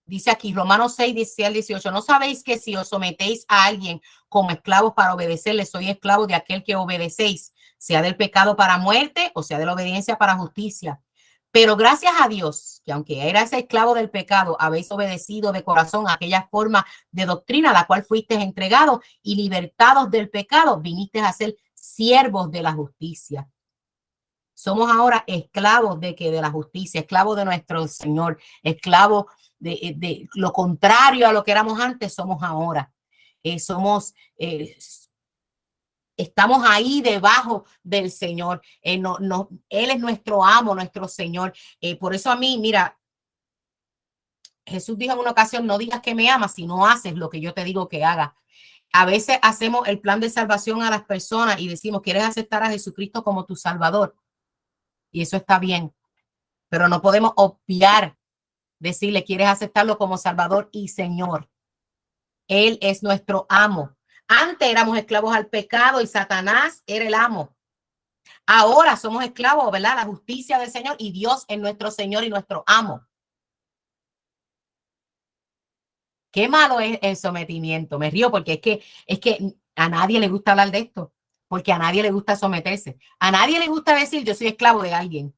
dice aquí, Romanos 6, 16 al 18, ¿no sabéis que si os sometéis a alguien como esclavos para obedecerle, sois esclavos de aquel que obedecéis, sea del pecado para muerte o sea de la obediencia para justicia? Pero gracias a Dios, que aunque erais esclavo del pecado, habéis obedecido de corazón a aquella forma de doctrina a la cual fuisteis entregados y libertados del pecado, vinisteis a ser siervos de la justicia. Somos ahora esclavos de la justicia, esclavos de nuestro Señor, esclavos de lo contrario a lo que éramos antes, somos ahora. Estamos ahí debajo del Señor. Él es nuestro amo, nuestro Señor. Por eso a mí, mira, Jesús dijo en una ocasión, no digas que me amas si no haces lo que yo te digo que hagas. A veces hacemos el plan de salvación a las personas y decimos, ¿quieres aceptar a Jesucristo como tu Salvador? Y eso está bien, pero no podemos obviar decirle, ¿quieres aceptarlo como Salvador y Señor? Él es nuestro amo. Antes éramos esclavos al pecado y Satanás era el amo. Ahora somos esclavos, ¿verdad? La justicia del Señor y Dios es nuestro Señor y nuestro amo. Qué malo es el sometimiento. Me río porque es que a nadie le gusta hablar de esto, porque a nadie le gusta someterse. A nadie le gusta decir yo soy esclavo de alguien.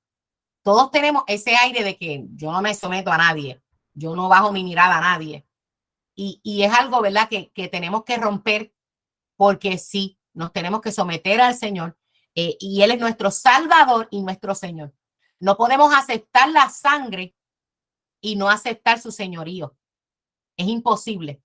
Todos tenemos ese aire de que yo no me someto a nadie, yo no bajo mi mirada a nadie. Y es algo, ¿verdad? Que tenemos que romper porque sí, nos tenemos que someter al Señor y Él es nuestro Salvador y nuestro Señor. No podemos aceptar la sangre y no aceptar su señorío. Es imposible.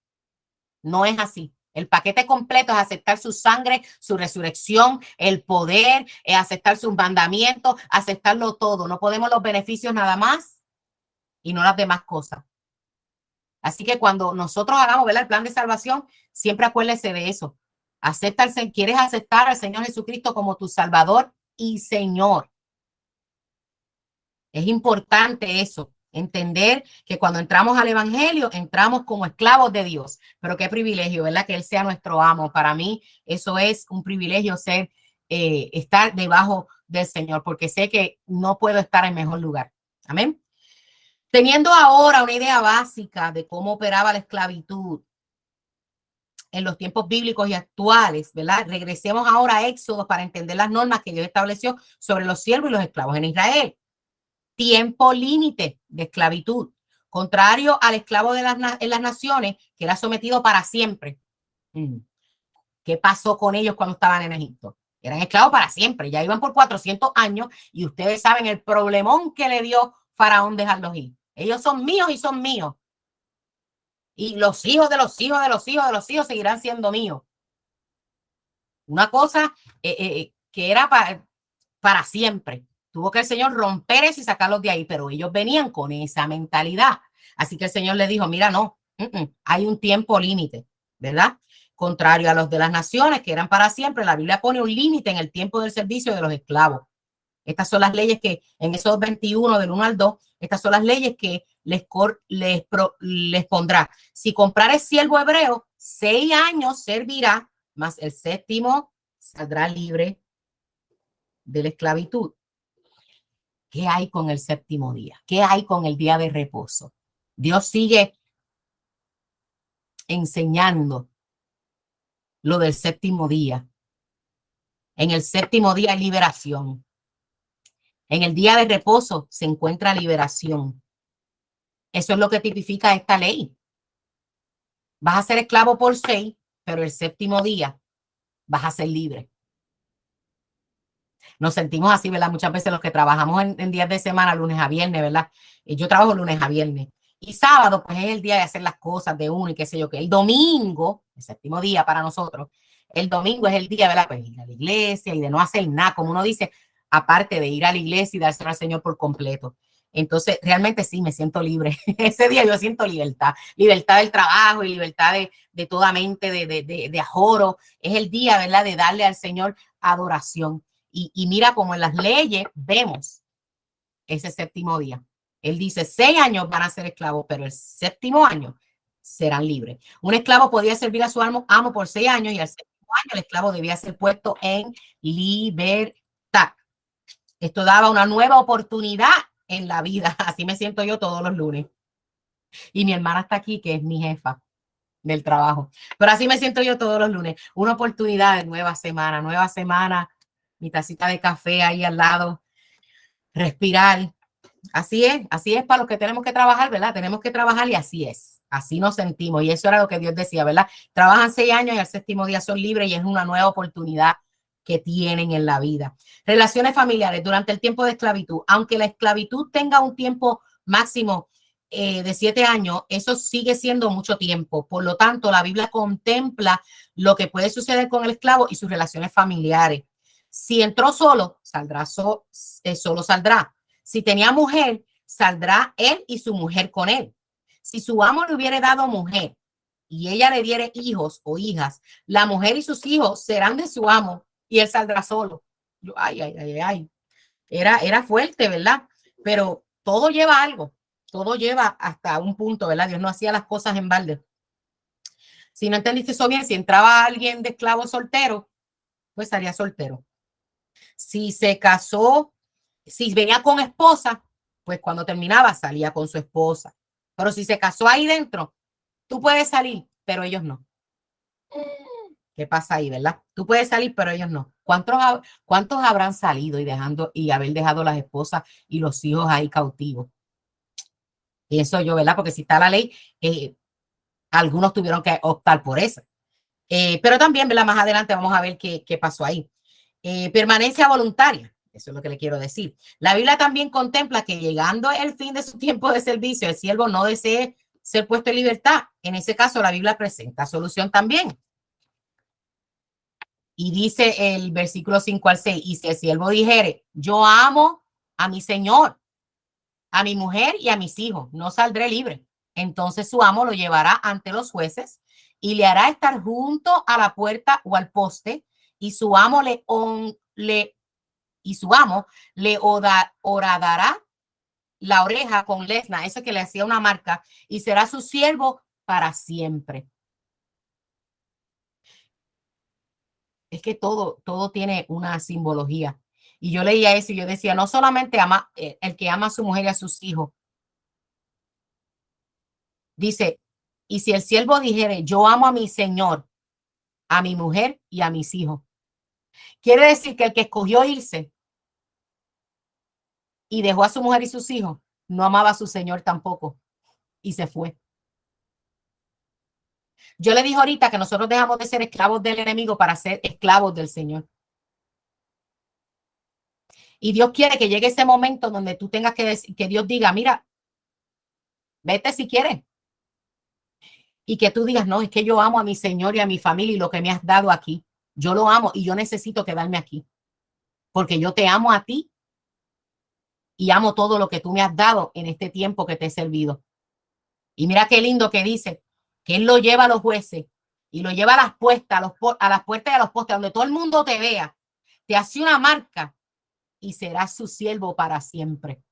No es así. El paquete completo es aceptar su sangre, su resurrección, el poder, aceptar sus mandamientos, aceptarlo todo. No podemos los beneficios nada más y no las demás cosas. Así que cuando nosotros hagamos, ¿verdad?, el plan de salvación, siempre acuérdese de eso. ¿Quieres aceptar al Señor Jesucristo como tu Salvador y Señor? Es importante eso, entender que cuando entramos al Evangelio, entramos como esclavos de Dios. Pero qué privilegio, ¿verdad? Que Él sea nuestro amo. Para mí, eso es un privilegio estar debajo del Señor, porque sé que no puedo estar en mejor lugar. Amén. Teniendo ahora una idea básica de cómo operaba la esclavitud en los tiempos bíblicos y actuales, ¿verdad? Regresemos ahora a Éxodo para entender las normas que Dios estableció sobre los siervos y los esclavos en Israel. Tiempo límite de esclavitud, contrario al esclavo en las naciones, que era sometido para siempre. ¿Qué pasó con ellos cuando estaban en Egipto? Eran esclavos para siempre, ya iban por 400 años y ustedes saben el problemón que le dio Faraón dejarlos ir. Ellos son míos y son míos. Y los hijos de los hijos de los hijos de los hijos seguirán siendo míos. una cosa que era para siempre. Tuvo que el Señor romper eso y sacarlos de ahí, pero ellos venían con esa mentalidad. Así que el Señor les dijo, mira, no, hay un tiempo límite, ¿verdad? Contrario a los de las naciones que eran para siempre, la Biblia pone un límite en el tiempo del servicio de los esclavos. Estas son las leyes que en esos 21 del 1 al 2, estas son las leyes que les pondrá. Si comprares siervo hebreo, 6 años servirá, más el séptimo saldrá libre de la esclavitud. ¿Qué hay con el séptimo día? ¿Qué hay con el día de reposo? Dios sigue enseñando lo del séptimo día. En el séptimo día hay liberación. En el día de reposo se encuentra liberación. Eso es lo que tipifica esta ley. Vas a ser esclavo por 6, pero el séptimo día vas a ser libre. Nos sentimos así, ¿verdad? Muchas veces los que trabajamos en días de semana, lunes a viernes, ¿verdad? Yo trabajo lunes a viernes. Y sábado, pues es el día de hacer las cosas de uno y qué sé yo qué. El domingo, el séptimo día para nosotros, el domingo es el día, ¿verdad? Pues ir a la iglesia y de no hacer nada, como uno dice, aparte de ir a la iglesia y dárselo al Señor por completo. Entonces, realmente sí, me siento libre. Ese día yo siento libertad, libertad del trabajo y libertad de toda mente, de ajoro. Es el día, ¿verdad? De darle al Señor adoración. Y mira como en las leyes vemos ese séptimo día. Él dice 6 años van a ser esclavos, pero el séptimo año serán libres. Un esclavo podía servir a su amo por 6 años y al séptimo año el esclavo debía ser puesto en libertad. Esto daba una nueva oportunidad en la vida. Así me siento yo todos los lunes. Y mi hermana está aquí, que es mi jefa del trabajo. Pero así me siento yo todos los lunes. Una oportunidad de nueva semana, mi tacita de café ahí al lado, respirar. Así es para los que tenemos que trabajar, ¿verdad? Tenemos que trabajar y así nos sentimos. Y eso era lo que Dios decía, ¿verdad? Trabajan 6 años y al séptimo día son libres y es una nueva oportunidad que tienen en la vida. Relaciones familiares durante el tiempo de esclavitud. Aunque la esclavitud tenga un tiempo máximo de 7 años, eso sigue siendo mucho tiempo. Por lo tanto, la Biblia contempla lo que puede suceder con el esclavo y sus relaciones familiares. Si entró solo, solo saldrá. Si tenía mujer, saldrá él y su mujer con él. Si su amo le hubiera dado mujer y ella le diere hijos o hijas, la mujer y sus hijos serán de su amo y él saldrá solo. Ay. Era fuerte, ¿verdad? Pero todo lleva algo, todo lleva hasta un punto, ¿verdad? Dios no hacía las cosas en balde. Si no entendiste eso bien, si entraba alguien de esclavo soltero, pues salía soltero. Si se casó, si venía con esposa, pues cuando terminaba salía con su esposa. Pero si se casó ahí dentro, tú puedes salir, pero ellos no. ¿Qué pasa ahí, verdad? Tú puedes salir, pero ellos no. ¿Cuántos habrán salido y haber dejado las esposas y los hijos ahí cautivos? Pienso yo, ¿verdad? Porque si está la ley, algunos tuvieron que optar por eso. Pero también, ¿verdad? Más adelante vamos a ver qué pasó ahí. Permanencia voluntaria. Eso es lo que le quiero decir. La Biblia también contempla que llegando el fin de su tiempo de servicio, el siervo no desee ser puesto en libertad. En ese caso, la Biblia presenta solución también. Y dice el versículo 5 al 6, y si el siervo dijere, yo amo a mi señor, a mi mujer y a mis hijos, no saldré libre. Entonces su amo lo llevará ante los jueces y le hará estar junto a la puerta o al poste, y su amo le horadará la oreja con lesna, eso que le hacía una marca, y será su siervo para siempre. Es que todo tiene una simbología. Y yo leía eso y yo decía, no solamente ama el que ama a su mujer y a sus hijos. Dice, y si el siervo dijere, yo amo a mi señor, a mi mujer y a mis hijos. Quiere decir que el que escogió irse y dejó a su mujer y sus hijos, no amaba a su señor tampoco y se fue. Yo le dije ahorita que nosotros dejamos de ser esclavos del enemigo para ser esclavos del Señor. Y Dios quiere que llegue ese momento donde tú tengas que decir, que Dios diga, mira, vete si quieres. Y que tú digas, no, es que yo amo a mi Señor y a mi familia y lo que me has dado aquí. Yo lo amo y yo necesito quedarme aquí porque yo te amo a ti y amo todo lo que tú me has dado en este tiempo que te he servido. Y mira qué lindo que dice que él lo lleva a los jueces y lo lleva a las puertas, a las puertas y a los postes, donde todo el mundo te vea, te hace una marca y serás su siervo para siempre.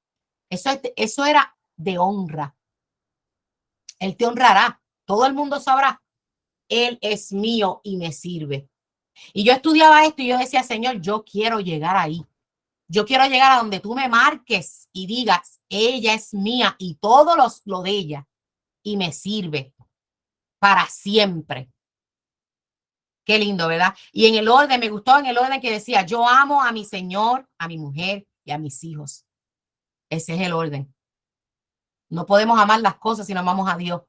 Eso era de honra. Él te honrará. Todo el mundo sabrá. Él es mío y me sirve. Y yo estudiaba esto y yo decía, Señor, yo quiero llegar ahí. Yo quiero llegar a donde tú me marques y digas, ella es mía y todo lo de ella y me sirve para siempre. Qué lindo, ¿verdad? Y en el orden, me gustó en el orden que decía, yo amo a mi Señor, a mi mujer y a mis hijos. Ese es el orden. No podemos amar las cosas si no amamos a Dios.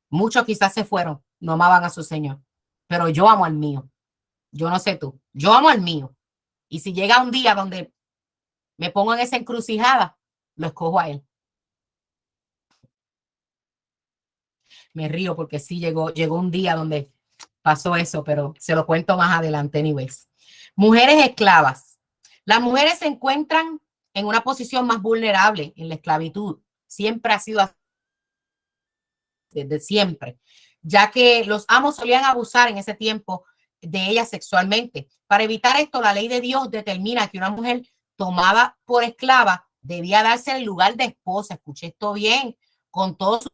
Muchos quizás se fueron, no amaban a su Señor, pero yo amo al mío. Yo no sé tú, yo amo al mío. Y si llega un día donde me pongo en esa encrucijada, lo escojo a él. Me río porque sí llegó un día donde pasó eso, pero se lo cuento más adelante, anyways. Mujeres esclavas. Las mujeres se encuentran en una posición más vulnerable en la esclavitud. Siempre ha sido así, desde siempre, ya que los amos solían abusar en ese tiempo de ellas sexualmente. Para evitar esto, la ley de Dios determina que una mujer tomada por esclava debía darse el lugar de esposa. Escuché esto bien, con todo su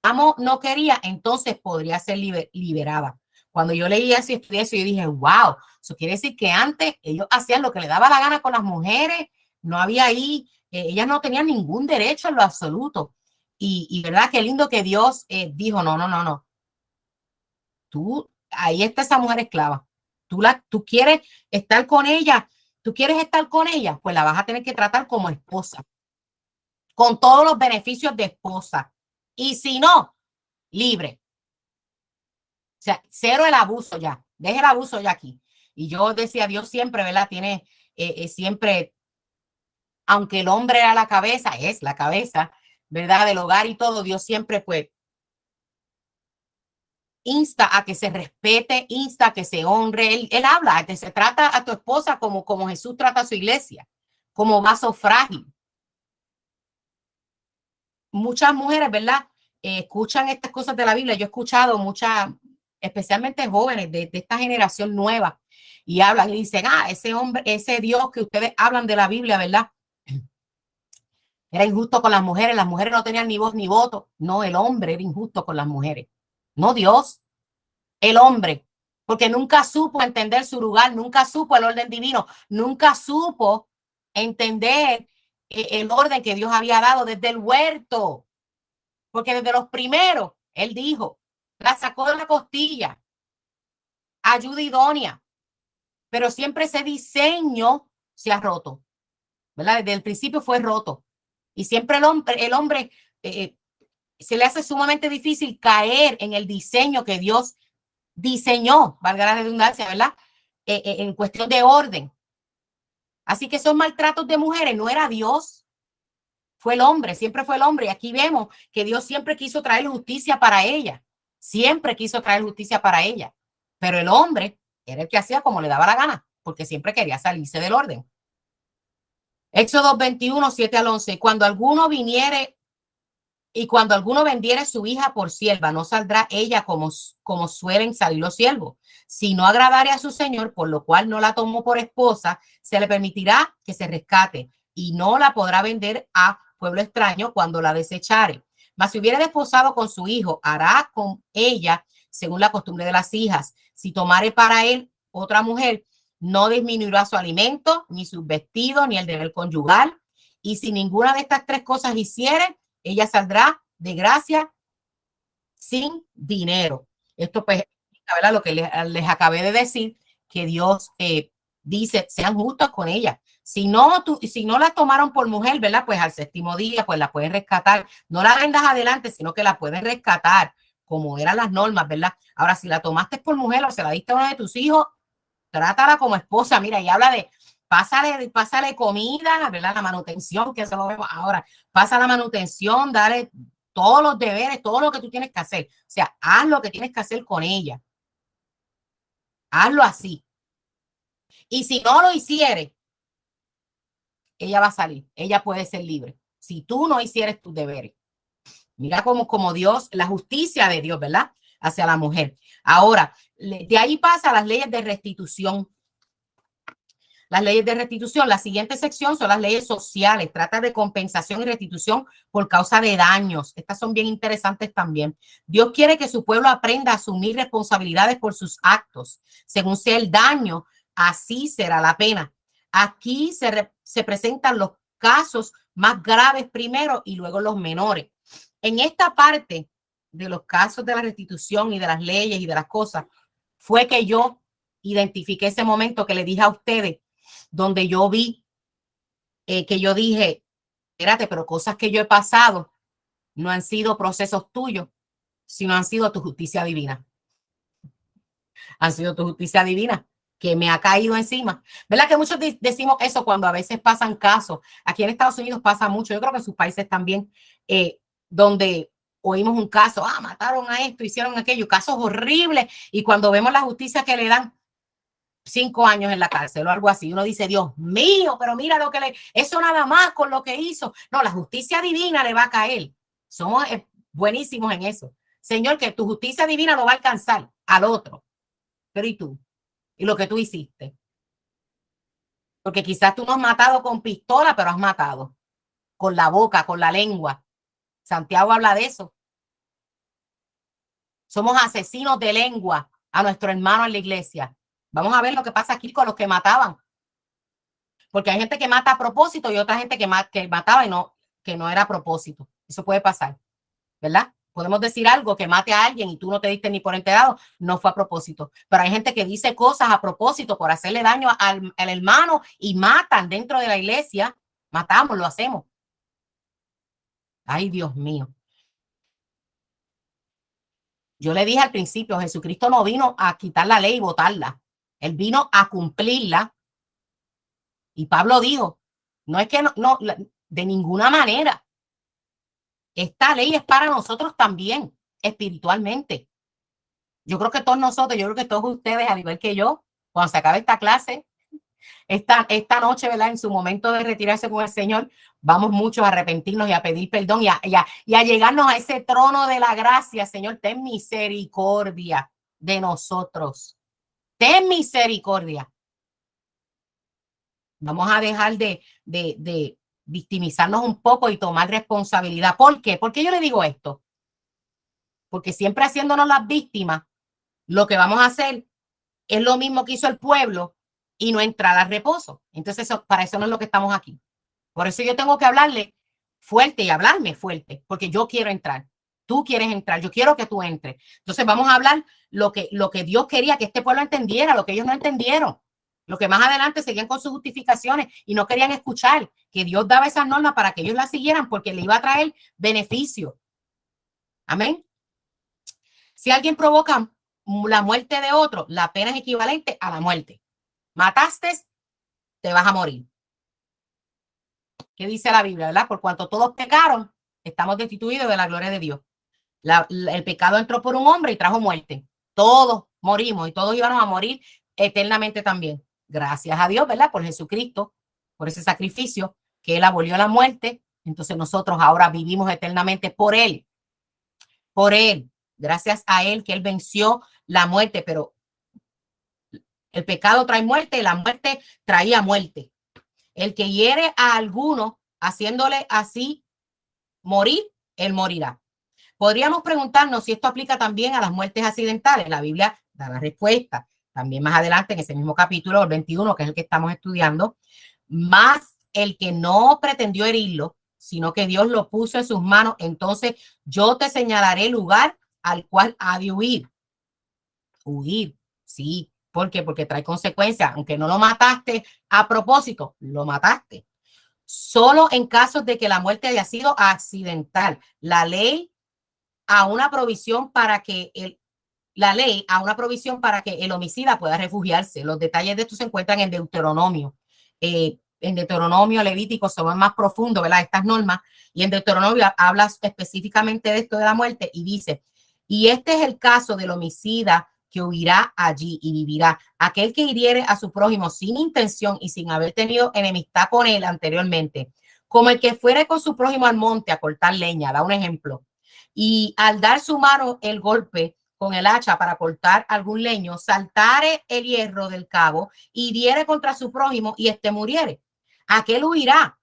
amo no quería, entonces podría ser liberada. Cuando yo leí eso y estudié eso, yo dije, wow, eso quiere decir que antes ellos hacían lo que les daba la gana con las mujeres, no había ahí, ellas no tenían ningún derecho en lo absoluto. Y verdad, qué lindo que Dios dijo, no, tú, ahí está esa mujer esclava, tú quieres estar con ella, tú quieres estar con ella, pues la vas a tener que tratar como esposa, con todos los beneficios de esposa. Y si no, libre. O sea, cero el abuso ya. Deje el abuso ya aquí. Y yo decía, Dios siempre, ¿verdad? Tiene siempre, aunque el hombre era la cabeza, es la cabeza, ¿verdad? Del hogar y todo, Dios siempre, pues, insta a que se respete, insta a que se honre. Él habla, que se trata a tu esposa como Jesús trata a su iglesia, como vaso frágil. Muchas mujeres, ¿verdad? Escuchan estas cosas de la Biblia. Yo he escuchado muchas, especialmente jóvenes de esta generación nueva, y hablan y dicen, ese hombre, ese Dios que ustedes hablan de la Biblia, ¿verdad? Era injusto con las mujeres no tenían ni voz ni voto. No, el hombre era injusto con las mujeres, no Dios, el hombre, porque nunca supo entender su lugar, nunca supo el orden divino, nunca supo entender el orden que Dios había dado desde el huerto. Porque desde los primeros, él dijo, la sacó de la costilla, ayuda idónea, pero siempre ese diseño se ha roto, ¿verdad? Desde el principio fue roto. Y siempre el hombre se le hace sumamente difícil caer en el diseño que Dios diseñó, valga la redundancia, ¿verdad? En cuestión de orden. Así que esos maltratos de mujeres no era Dios, fue el hombre, siempre fue el hombre. Y aquí vemos que Dios siempre quiso traer justicia para ella. Siempre quiso traer justicia para ella. Pero el hombre era el que hacía como le daba la gana, porque siempre quería salirse del orden. Éxodo 21, 7 al 11. Cuando alguno vendiere su hija por sierva, no saldrá ella como suelen salir los siervos. Si no agradare a su señor, por lo cual no la tomó por esposa, se le permitirá que se rescate y no la podrá vender a pueblo extraño cuando la desechare. Mas si hubiere desposado con su hijo, hará con ella según la costumbre de las hijas. Si tomare para él otra mujer, no disminuirá su alimento, ni sus vestidos, ni el deber conyugal. Y si ninguna de estas tres cosas hiciere, ella saldrá de gracia sin dinero. Esto pues, ¿verdad? Lo que les acabé de decir, que Dios dice, sean justos con ella. Si no la tomaron por mujer, ¿verdad? Pues al séptimo día, pues la pueden rescatar. No la vendas adelante, sino que la pueden rescatar, como eran las normas, ¿verdad? Ahora, si la tomaste por mujer o se la diste a uno de tus hijos, trátala como esposa. Mira, y habla de pásale comida, ¿verdad? La manutención, que eso lo vemos ahora. Pasa la manutención, dale todos los deberes, todo lo que tú tienes que hacer. O sea, haz lo que tienes que hacer con ella. Hazlo así. Y si no lo hiciere, ella va a salir. Ella puede ser libre. Si tú no hicieres tus deberes. Mira como Dios, la justicia de Dios, ¿verdad? Hacia la mujer. Ahora, de ahí pasa a las leyes de restitución. Las leyes de restitución, la siguiente sección son las leyes sociales, trata de compensación y restitución por causa de daños. Estas son bien interesantes también. Dios quiere que su pueblo aprenda a asumir responsabilidades por sus actos. Según sea el daño, así será la pena. Aquí se presentan los casos más graves primero y luego los menores. En esta parte de los casos de la restitución y de las leyes y de las cosas, fue que yo identifiqué ese momento que le dije a ustedes, donde yo vi que yo dije, espérate, pero cosas que yo he pasado no han sido procesos tuyos, sino han sido tu justicia divina. Han sido tu justicia divina que me ha caído encima. ¿Verdad que muchos decimos eso cuando a veces pasan casos? Aquí en Estados Unidos pasa mucho, yo creo que en sus países también, donde oímos un caso, mataron a esto, hicieron aquello, casos horribles, y cuando vemos la justicia que le dan, 5 años en la cárcel o algo así. Uno dice, Dios mío, pero mira lo que eso nada más con lo que hizo. No, la justicia divina le va a caer. Somos buenísimos en eso. Señor, que tu justicia divina lo va a alcanzar al otro. Pero ¿y tú? ¿Y lo que tú hiciste? Porque quizás tú no has matado con pistola, pero has matado con la boca, con la lengua. Santiago habla de eso. Somos asesinos de lengua a nuestro hermano en la iglesia. Vamos a ver lo que pasa aquí con los que mataban. Porque hay gente que mata a propósito y otra gente que mataba que no era a propósito. Eso puede pasar, ¿verdad? Podemos decir algo que mate a alguien y tú no te diste ni por enterado, no fue a propósito. Pero hay gente que dice cosas a propósito por hacerle daño al hermano y matan dentro de la iglesia. Matamos, lo hacemos. Ay, Dios mío. Yo le dije al principio, Jesucristo no vino a quitar la ley y botarla. Él vino a cumplirla. Y Pablo dijo, no es que no, de ninguna manera. Esta ley es para nosotros también, espiritualmente. Yo creo que todos nosotros, yo creo que todos ustedes, al igual que yo, cuando se acabe esta clase, esta noche, ¿verdad? En su momento de retirarse con el Señor, vamos muchos a arrepentirnos y a pedir perdón y a llegarnos a ese trono de la gracia. Señor, ten misericordia de nosotros. Ten misericordia. Vamos a dejar de victimizarnos un poco y tomar responsabilidad. ¿Por qué? ¿Por qué yo le digo esto? Porque siempre haciéndonos las víctimas, lo que vamos a hacer es lo mismo que hizo el pueblo y no entrar al reposo. Entonces, para eso no es lo que estamos aquí. Por eso yo tengo que hablarle fuerte y hablarme fuerte, porque yo quiero entrar. Tú quieres entrar, yo quiero que tú entres. Entonces vamos a hablar lo que Dios quería que este pueblo entendiera, lo que ellos no entendieron. Lo que más adelante seguían con sus justificaciones y no querían escuchar que Dios daba esas normas para que ellos las siguieran porque le iba a traer beneficio. Amén. Si alguien provoca la muerte de otro, la pena es equivalente a la muerte. Mataste, te vas a morir. ¿Qué dice la Biblia, verdad? Por cuanto todos pecaron, estamos destituidos de la gloria de Dios. El pecado entró por un hombre y trajo muerte. Todos morimos y todos íbamos a morir eternamente también. Gracias a Dios, ¿verdad? Por Jesucristo, por ese sacrificio que Él abolió la muerte. Entonces nosotros ahora vivimos eternamente por Él. Por Él. Gracias a Él que Él venció la muerte, pero el pecado trae muerte y la muerte traía muerte. El que hiere a alguno haciéndole así morir, él morirá. Podríamos preguntarnos si esto aplica también a las muertes accidentales. La Biblia da la respuesta. También más adelante en ese mismo capítulo, el 21, que es el que estamos estudiando, más el que no pretendió herirlo, sino que Dios lo puso en sus manos, entonces yo te señalaré el lugar al cual ha de huir. Huir, sí. ¿Por qué? Porque trae consecuencias. Aunque no lo mataste a propósito, lo mataste. Solo en casos de que la muerte haya sido accidental. La ley a una provisión para que el homicida pueda refugiarse. Los detalles de esto se encuentran en Deuteronomio. En Deuteronomio, Levítico son más profundos, ¿verdad? Estas normas. Y en Deuteronomio habla específicamente de esto de la muerte y dice, y este es el caso del homicida que huirá allí y vivirá. Aquel que hiriere a su prójimo sin intención y sin haber tenido enemistad con él anteriormente, como el que fuere con su prójimo al monte a cortar leña, da un ejemplo, y al dar su mano el golpe con el hacha para cortar algún leño, saltare el hierro del cabo y diere contra su prójimo y éste muriere. Aquel huirá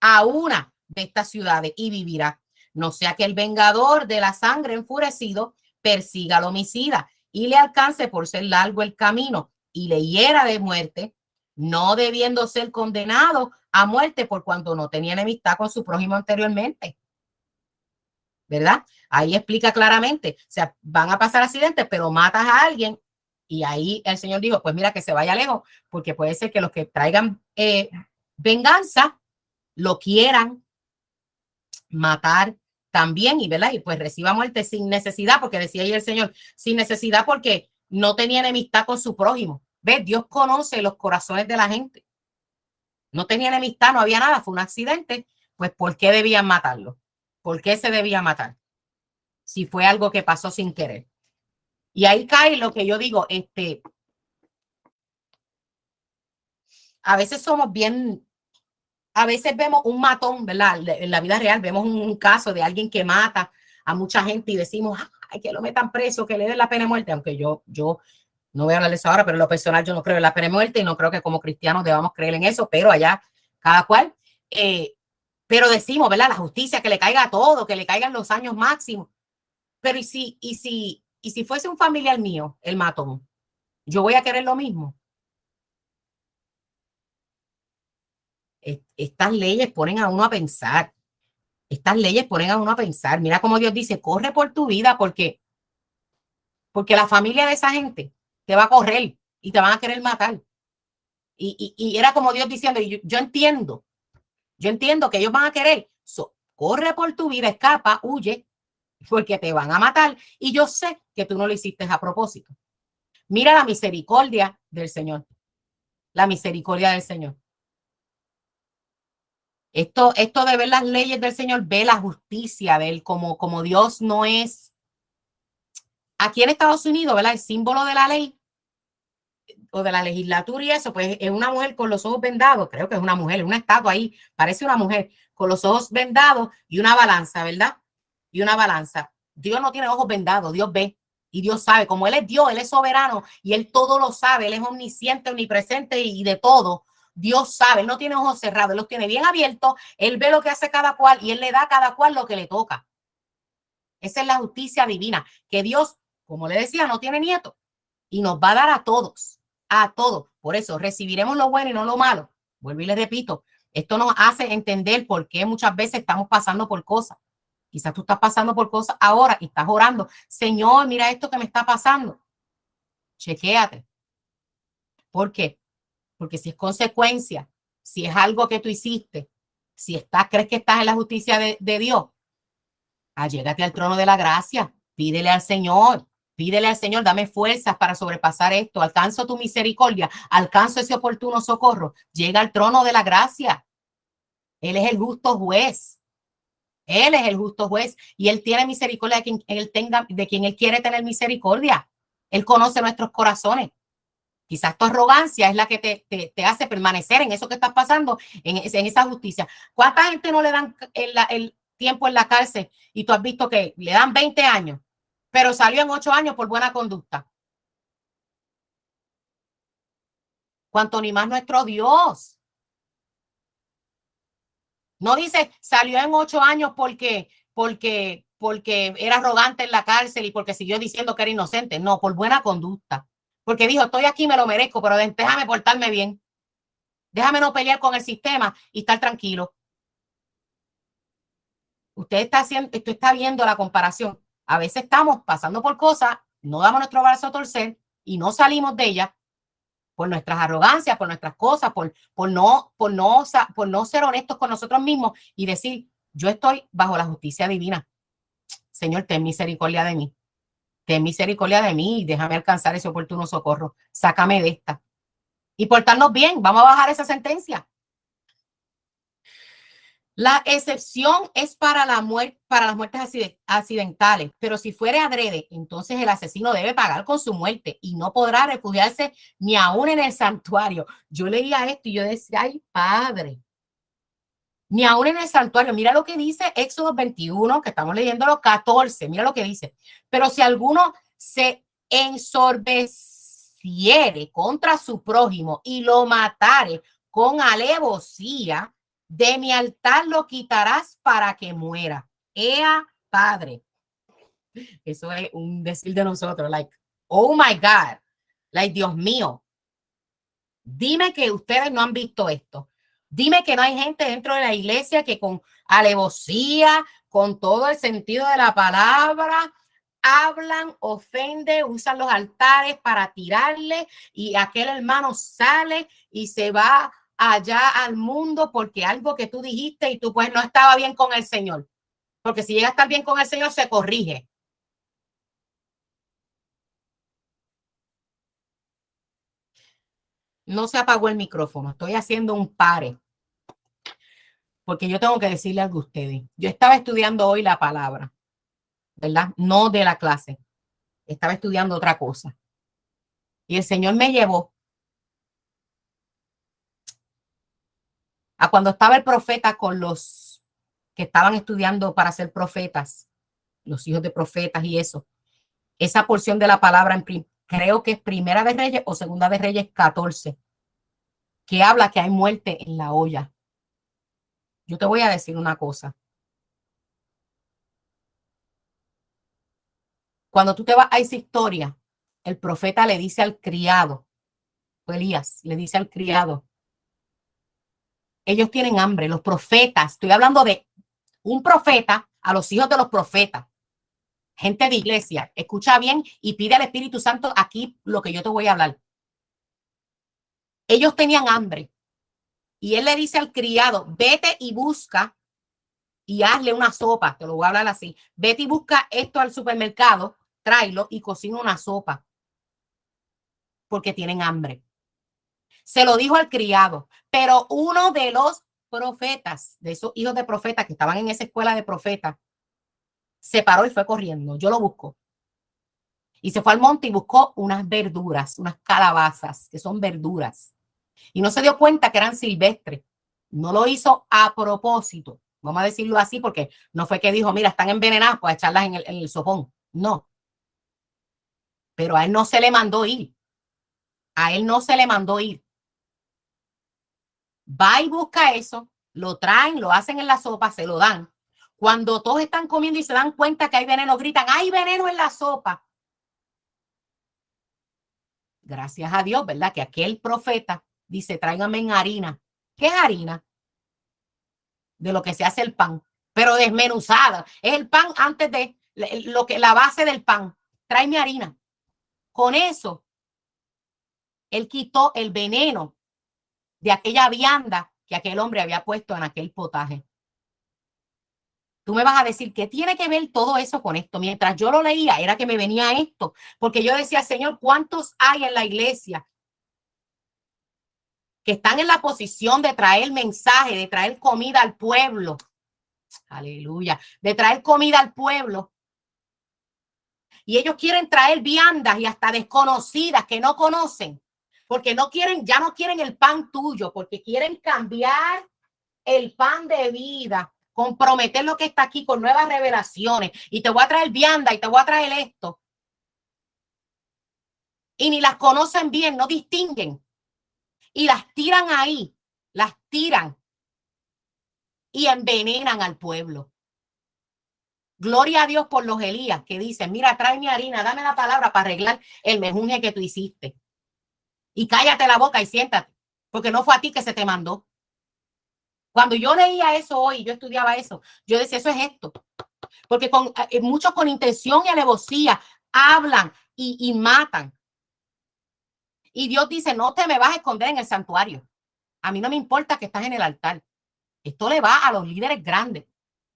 a una de estas ciudades y vivirá. No sea que el vengador de la sangre enfurecido persiga al homicida y le alcance por ser largo el camino y le hiera de muerte, no debiendo ser condenado a muerte por cuanto no tenía enemistad con su prójimo anteriormente. ¿Verdad? Ahí explica claramente, o sea, van a pasar accidentes, pero matas a alguien y ahí el Señor dijo, pues mira que se vaya lejos, porque puede ser que los que traigan venganza lo quieran matar también y, ¿verdad? Y pues reciba muerte sin necesidad, porque decía ahí el Señor, sin necesidad porque no tenía enemistad con su prójimo. ¿Ves? Dios conoce los corazones de la gente. No tenía enemistad, no había nada, fue un accidente, pues ¿por qué debían matarlo? ¿Por qué se debía matar? Si fue algo que pasó sin querer. Y ahí cae lo que yo digo, a veces somos bien, a veces vemos un matón, ¿verdad? En la vida real vemos un caso de alguien que mata a mucha gente y decimos, ay, que lo metan preso, que le den la pena de muerte, aunque yo no voy a hablar de eso ahora, pero en lo personal yo no creo en la pena de muerte y no creo que como cristianos debamos creer en eso, pero allá cada cual. Pero decimos, ¿verdad? La justicia, que le caiga a todo, que le caigan los años máximos. Pero ¿y si fuese un familiar mío, el matón? ¿Yo voy a querer lo mismo? Estas leyes ponen a uno a pensar. Estas leyes ponen a uno a pensar. Mira cómo Dios dice, corre por tu vida porque la familia de esa gente te va a correr y te van a querer matar. Y era como Dios diciendo, yo entiendo que ellos van a querer. Corre por tu vida, escapa, huye, porque te van a matar. Y yo sé que tú no lo hiciste a propósito. Mira la misericordia del Señor. La misericordia del Señor. Esto de ver las leyes del Señor, ve la justicia de Él, como Dios no es. Aquí en Estados Unidos, ¿verdad? El símbolo de la ley o de la legislatura y eso, pues es una mujer con los ojos vendados, creo que es una mujer, una estatua ahí, parece una mujer con los ojos vendados y una balanza, ¿verdad? Y una balanza. Dios no tiene ojos vendados, Dios ve y Dios sabe, como Él es Dios, Él es soberano y Él todo lo sabe, Él es omnisciente, omnipresente y de todo. Dios sabe, Él no tiene ojos cerrados, Él los tiene bien abiertos, Él ve lo que hace cada cual y Él le da a cada cual lo que le toca. Esa es la justicia divina, que Dios, como le decía, no tiene nieto y nos va a dar a todos, a todos. Por eso recibiremos lo bueno y no lo malo. Vuelvo y les repito, esto nos hace entender por qué muchas veces estamos pasando por cosas. Quizás tú estás pasando por cosas ahora y estás orando. Señor, mira esto que me está pasando. Chequéate. ¿Por qué? Porque si es consecuencia, si es algo que tú hiciste, si crees que estás en la justicia de Dios, allégate al trono de la gracia. Pídele al Señor, dame fuerzas para sobrepasar esto. Alcanzo tu misericordia, alcanzo ese oportuno socorro. Llega al trono de la gracia. Él es el justo juez. Él es el justo juez y Él tiene misericordia de quien Él quiere tener misericordia. Él conoce nuestros corazones. Quizás tu arrogancia es la que te hace permanecer en eso que estás pasando, en esa justicia. ¿Cuánta gente no le dan el tiempo en la cárcel y tú has visto que le dan 20 años, pero salió en 8 años por buena conducta? Cuanto ni más nuestro Dios. No dice salió en 8 años porque era arrogante en la cárcel y porque siguió diciendo que era inocente. No, por buena conducta. Porque dijo, estoy aquí, me lo merezco, pero déjame portarme bien. Déjame no pelear con el sistema y estar tranquilo. Usted está viendo la comparación. A veces estamos pasando por cosas, no damos nuestro brazo a torcer y no salimos de ellas por nuestras arrogancias, por nuestras cosas, por no ser honestos con nosotros mismos y decir, yo estoy bajo la justicia divina. Señor, ten misericordia de mí. Ten misericordia de mí y déjame alcanzar ese oportuno socorro. Sácame de esta. Y portarnos bien, vamos a bajar esa sentencia. La excepción es para la muerte, para las muertes accidentales, pero si fuere adrede, entonces el asesino debe pagar con su muerte y no podrá refugiarse ni aún en el santuario. Yo leía esto y yo decía, ay, padre, ni aún en el santuario. Mira lo que dice Éxodo 21, que estamos leyendo los 14. Mira lo que dice. Pero si alguno se ensorbeciere contra su prójimo y lo matare con alevosía, de mi altar lo quitarás para que muera. Ea, Padre. Eso es un decir de nosotros, like, oh my God, like, Dios mío, dime que ustedes no han visto esto. Dime que no hay gente dentro de la iglesia que con alevosía, con todo el sentido de la palabra, hablan, ofenden, usan los altares para tirarle y aquel hermano sale y se va allá al mundo porque algo que tú dijiste y tú pues no estaba bien con el Señor. Porque si llega a estar bien con el Señor, se corrige. No se apagó el micrófono. Estoy haciendo un pare. Porque yo tengo que decirle algo a ustedes. Yo estaba estudiando hoy la palabra, ¿verdad? No de la clase. Estaba estudiando otra cosa. Y el Señor me llevó a cuando estaba el profeta con los que estaban estudiando para ser profetas, los hijos de profetas y eso. Esa porción de la palabra, creo que es Primera de Reyes o Segunda de Reyes 14, que habla que hay muerte en la olla. Yo te voy a decir una cosa. Cuando tú te vas a esa historia, el profeta le dice al criado, Elías, le dice al criado, ellos tienen hambre, los profetas, estoy hablando de un profeta a los hijos de los profetas, gente de iglesia, escucha bien y pide al Espíritu Santo aquí lo que yo te voy a hablar. Ellos tenían hambre y él le dice al criado, vete y busca y hazle una sopa, te lo voy a hablar así, vete y busca esto al supermercado, tráelo y cocina una sopa porque tienen hambre. Se lo dijo al criado, pero uno de los profetas, de esos hijos de profetas que estaban en esa escuela de profetas, se paró y fue corriendo. Yo lo busco. Y se fue al monte y buscó unas verduras, unas calabazas, que son verduras. Y no se dio cuenta que eran silvestres. No lo hizo a propósito. Vamos a decirlo así, porque no fue que dijo, mira, están envenenadas, pues echarlas en el sopón. No. Pero a él no se le mandó ir. A él no se le mandó ir. Va y busca eso, lo traen, lo hacen en la sopa, se lo dan. Cuando todos están comiendo y se dan cuenta que hay veneno, gritan, hay veneno en la sopa. Gracias a Dios, ¿verdad? Que aquel profeta dice, tráigame en harina. ¿Qué es harina? De lo que se hace el pan, pero desmenuzada. Es el pan antes de lo que la base del pan. Tráeme harina. Con eso, él quitó el veneno de aquella vianda que aquel hombre había puesto en aquel potaje. Tú me vas a decir, ¿qué tiene que ver todo eso con esto? Mientras yo lo leía, era que me venía esto, porque yo decía, Señor, ¿cuántos hay en la iglesia que están en la posición de traer mensaje, de traer comida al pueblo? Aleluya, de traer comida al pueblo. Y ellos quieren traer viandas y hasta desconocidas que no conocen, porque no quieren, ya no quieren el pan tuyo, porque quieren cambiar el pan de vida, comprometer lo que está aquí con nuevas revelaciones. Y te voy a traer vianda y te voy a traer esto. Y ni las conocen bien, no distinguen. Y las tiran ahí, las tiran y envenenan al pueblo. Gloria a Dios por los Elías que dicen, mira, trae mi harina, dame la palabra para arreglar el mejunje que tú hiciste. Y cállate la boca y siéntate, porque no fue a ti que se te mandó. Cuando yo leía eso hoy, yo estudiaba eso, yo decía, eso es esto. Porque muchos con intención y alevosía hablan y matan. Y Dios dice, no te me vas a esconder en el santuario. A mí no me importa que estás en el altar. Esto le va a los líderes grandes.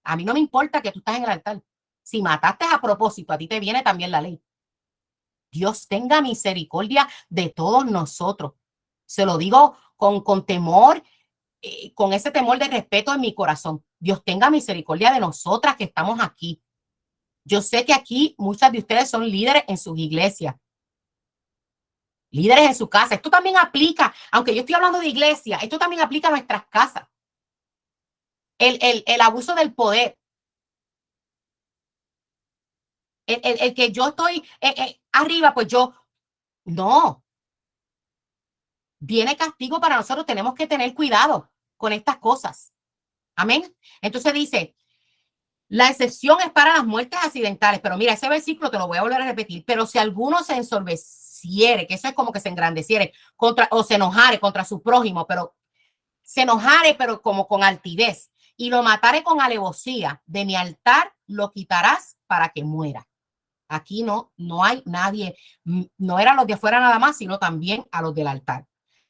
A mí no me importa que tú estás en el altar. Si mataste a propósito, a ti te viene también la ley. Dios tenga misericordia de todos nosotros. Se lo digo con temor con ese temor de respeto en mi corazón. Dios tenga misericordia de nosotras que estamos aquí. Yo sé que aquí muchas de ustedes son líderes en sus iglesias, líderes en su casa. Esto también aplica, aunque yo estoy hablando de iglesia, esto también aplica a nuestras casas. El abuso del poder. El que yo estoy arriba, pues yo, no. Viene castigo para nosotros, tenemos que tener cuidado con estas cosas. Amén. Entonces dice, la excepción es para las muertes accidentales, pero mira, ese versículo te lo voy a volver a repetir, pero si alguno se ensorbeciere, que eso es como que se engrandeciere contra, o se enojare contra su prójimo, pero se enojare, pero como con altivez, y lo matare con alevosía, de mi altar lo quitarás para que muera. Aquí no hay nadie, no eran los de afuera nada más, sino también a los del altar.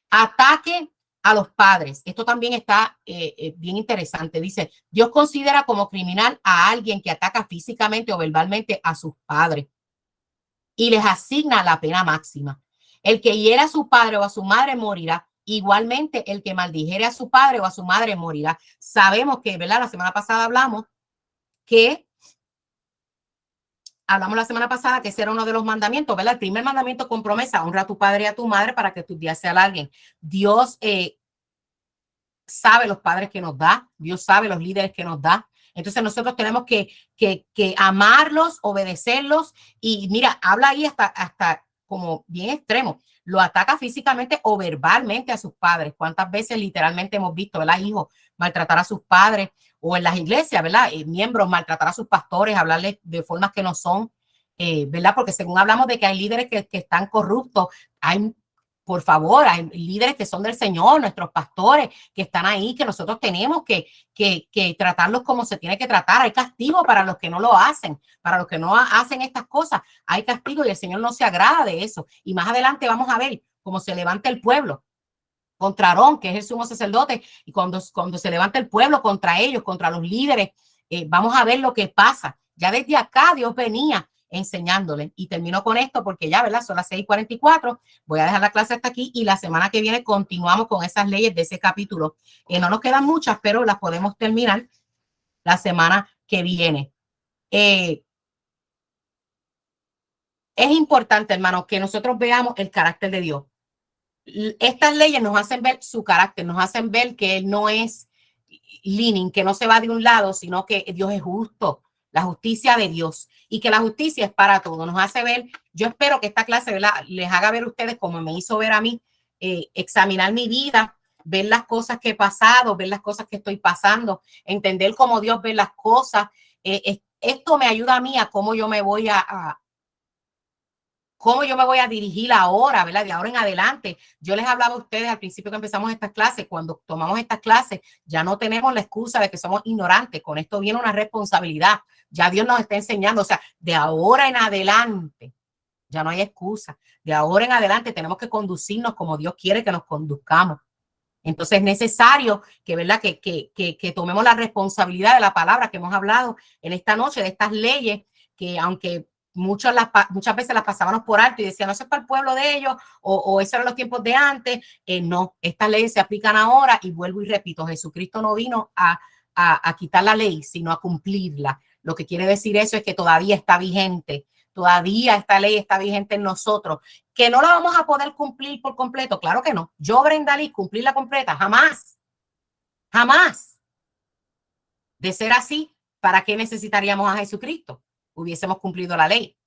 Ataque a los padres. Esto también está bien interesante. Dice, Dios considera como criminal a alguien que ataca físicamente o verbalmente a sus padres y les asigna la pena máxima. El que hiera a su padre o a su madre morirá. Igualmente, el que maldijere a su padre o a su madre morirá. Sabemos que, ¿verdad? La semana pasada hablamos la semana pasada que ese era uno de los mandamientos, ¿verdad? El primer mandamiento con promesa, honra a tu padre y a tu madre para que tus días se alarguen. Dios sabe los padres que nos da, Dios sabe los líderes que nos da. Entonces nosotros tenemos que amarlos, obedecerlos y mira, habla ahí hasta como bien extremo. Lo ataca físicamente o verbalmente a sus padres. ¿Cuántas veces literalmente hemos visto, ¿verdad? Hijos maltratar a sus padres o en las iglesias, ¿verdad? Miembros maltratar a sus pastores, hablarles de formas que no son, ¿verdad? Porque según hablamos de que hay líderes que están corruptos, hay, por favor, hay líderes que son del Señor, nuestros pastores que están ahí, que nosotros tenemos que tratarlos como se tiene que tratar. Hay castigo para los que no lo hacen, para los que no hacen estas cosas. Hay castigo y el Señor no se agrada de eso. Y más adelante vamos a ver cómo se levanta el pueblo contra Aarón, que es el sumo sacerdote, y cuando se levanta el pueblo contra ellos, contra los líderes, vamos a ver lo que pasa. Ya desde acá Dios venía enseñándole y termino con esto porque ya, ¿verdad? Son las 6:44. Voy a dejar la clase hasta aquí y la semana que viene continuamos con esas leyes de ese capítulo. No nos quedan muchas, pero las podemos terminar la semana que viene. Es importante, hermano, que nosotros veamos el carácter de Dios. Estas leyes nos hacen ver su carácter, nos hacen ver que Él no es leaning, que no se va de un lado, sino que Dios es justo, la justicia de Dios y que la justicia es para todos. Nos hace ver, yo espero que esta clase, ¿verdad?, les haga ver a ustedes como me hizo ver a mí, examinar mi vida, ver las cosas que he pasado, ver las cosas que estoy pasando, entender cómo Dios ve las cosas. Esto me ayuda a mí a cómo yo me voy cómo yo me voy a dirigir ahora, ¿verdad? De ahora en adelante. Yo les hablaba a ustedes al principio que empezamos estas clases, cuando tomamos estas clases, ya no tenemos la excusa de que somos ignorantes. Con esto viene una responsabilidad. Ya Dios nos está enseñando, o sea, de ahora en adelante, ya no hay excusa. De ahora en adelante tenemos que conducirnos como Dios quiere que nos conduzcamos. Entonces es necesario que, ¿verdad?, que tomemos la responsabilidad de la palabra que hemos hablado en esta noche, de estas leyes que aunque muchas veces las pasábamos por alto y decían, no, eso es para el pueblo de ellos o eso eran los tiempos de antes. No, estas leyes se aplican ahora y vuelvo y repito, Jesucristo no vino a quitar la ley, sino a cumplirla. Lo que quiere decir eso es que todavía está vigente. Todavía esta ley está vigente en nosotros. ¿Que no la vamos a poder cumplir por completo? Claro que no. Yo, Brenda Lee, cumplirla completa, jamás. Jamás. De ser así, ¿para qué necesitaríamos a Jesucristo? Hubiésemos cumplido la ley.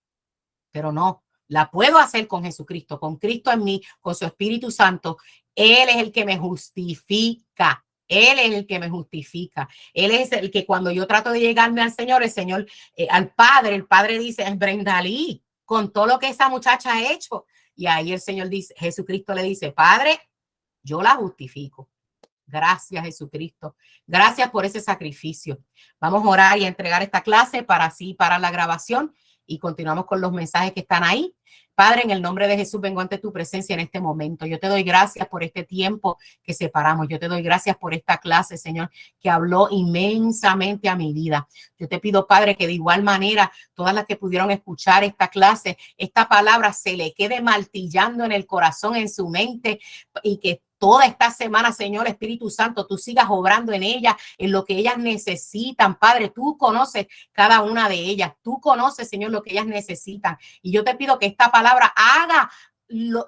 Pero no, la puedo hacer con Jesucristo, con Cristo en mí, con su Espíritu Santo. Él es el que me justifica. Él es el que me justifica. Él es el que cuando yo trato de llegarme al Señor, al Padre, el Padre dice, es Brenda Lee, con todo lo que esa muchacha ha hecho. Y ahí el Señor dice, Jesucristo le dice, Padre, yo la justifico. Gracias, Jesucristo. Gracias por ese sacrificio. Vamos a orar y a entregar esta clase para así parar la grabación y continuamos con los mensajes que están ahí. Padre, en el nombre de Jesús vengo ante tu presencia en este momento. Yo te doy gracias por este tiempo que separamos. Yo te doy gracias por esta clase, Señor, que habló inmensamente a mi vida. Yo te pido, Padre, que de igual manera todas las que pudieron escuchar esta clase, esta palabra se le quede martillando en el corazón, en su mente y que toda esta semana, Señor Espíritu Santo, tú sigas obrando en ellas, en lo que ellas necesitan, Padre. Tú conoces cada una de ellas. Tú conoces, Señor, lo que ellas necesitan. Y yo te pido que esta palabra haga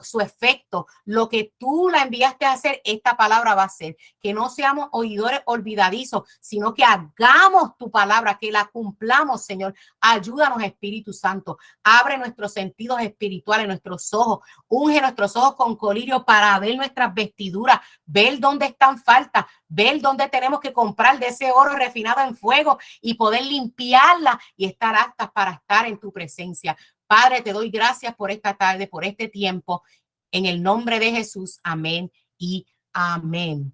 su efecto, lo que tú la enviaste a hacer, esta palabra va a hacer, que no seamos oidores olvidadizos, sino que hagamos tu palabra, que la cumplamos, Señor. Ayúdanos, Espíritu Santo, abre nuestros sentidos espirituales, nuestros ojos, unge nuestros ojos con colirio para ver nuestras vestiduras, ver dónde están faltas, ver dónde tenemos que comprar de ese oro refinado en fuego y poder limpiarla y estar aptas para estar en tu presencia. Padre, te doy gracias por esta tarde, por este tiempo. En el nombre de Jesús, amén y amén.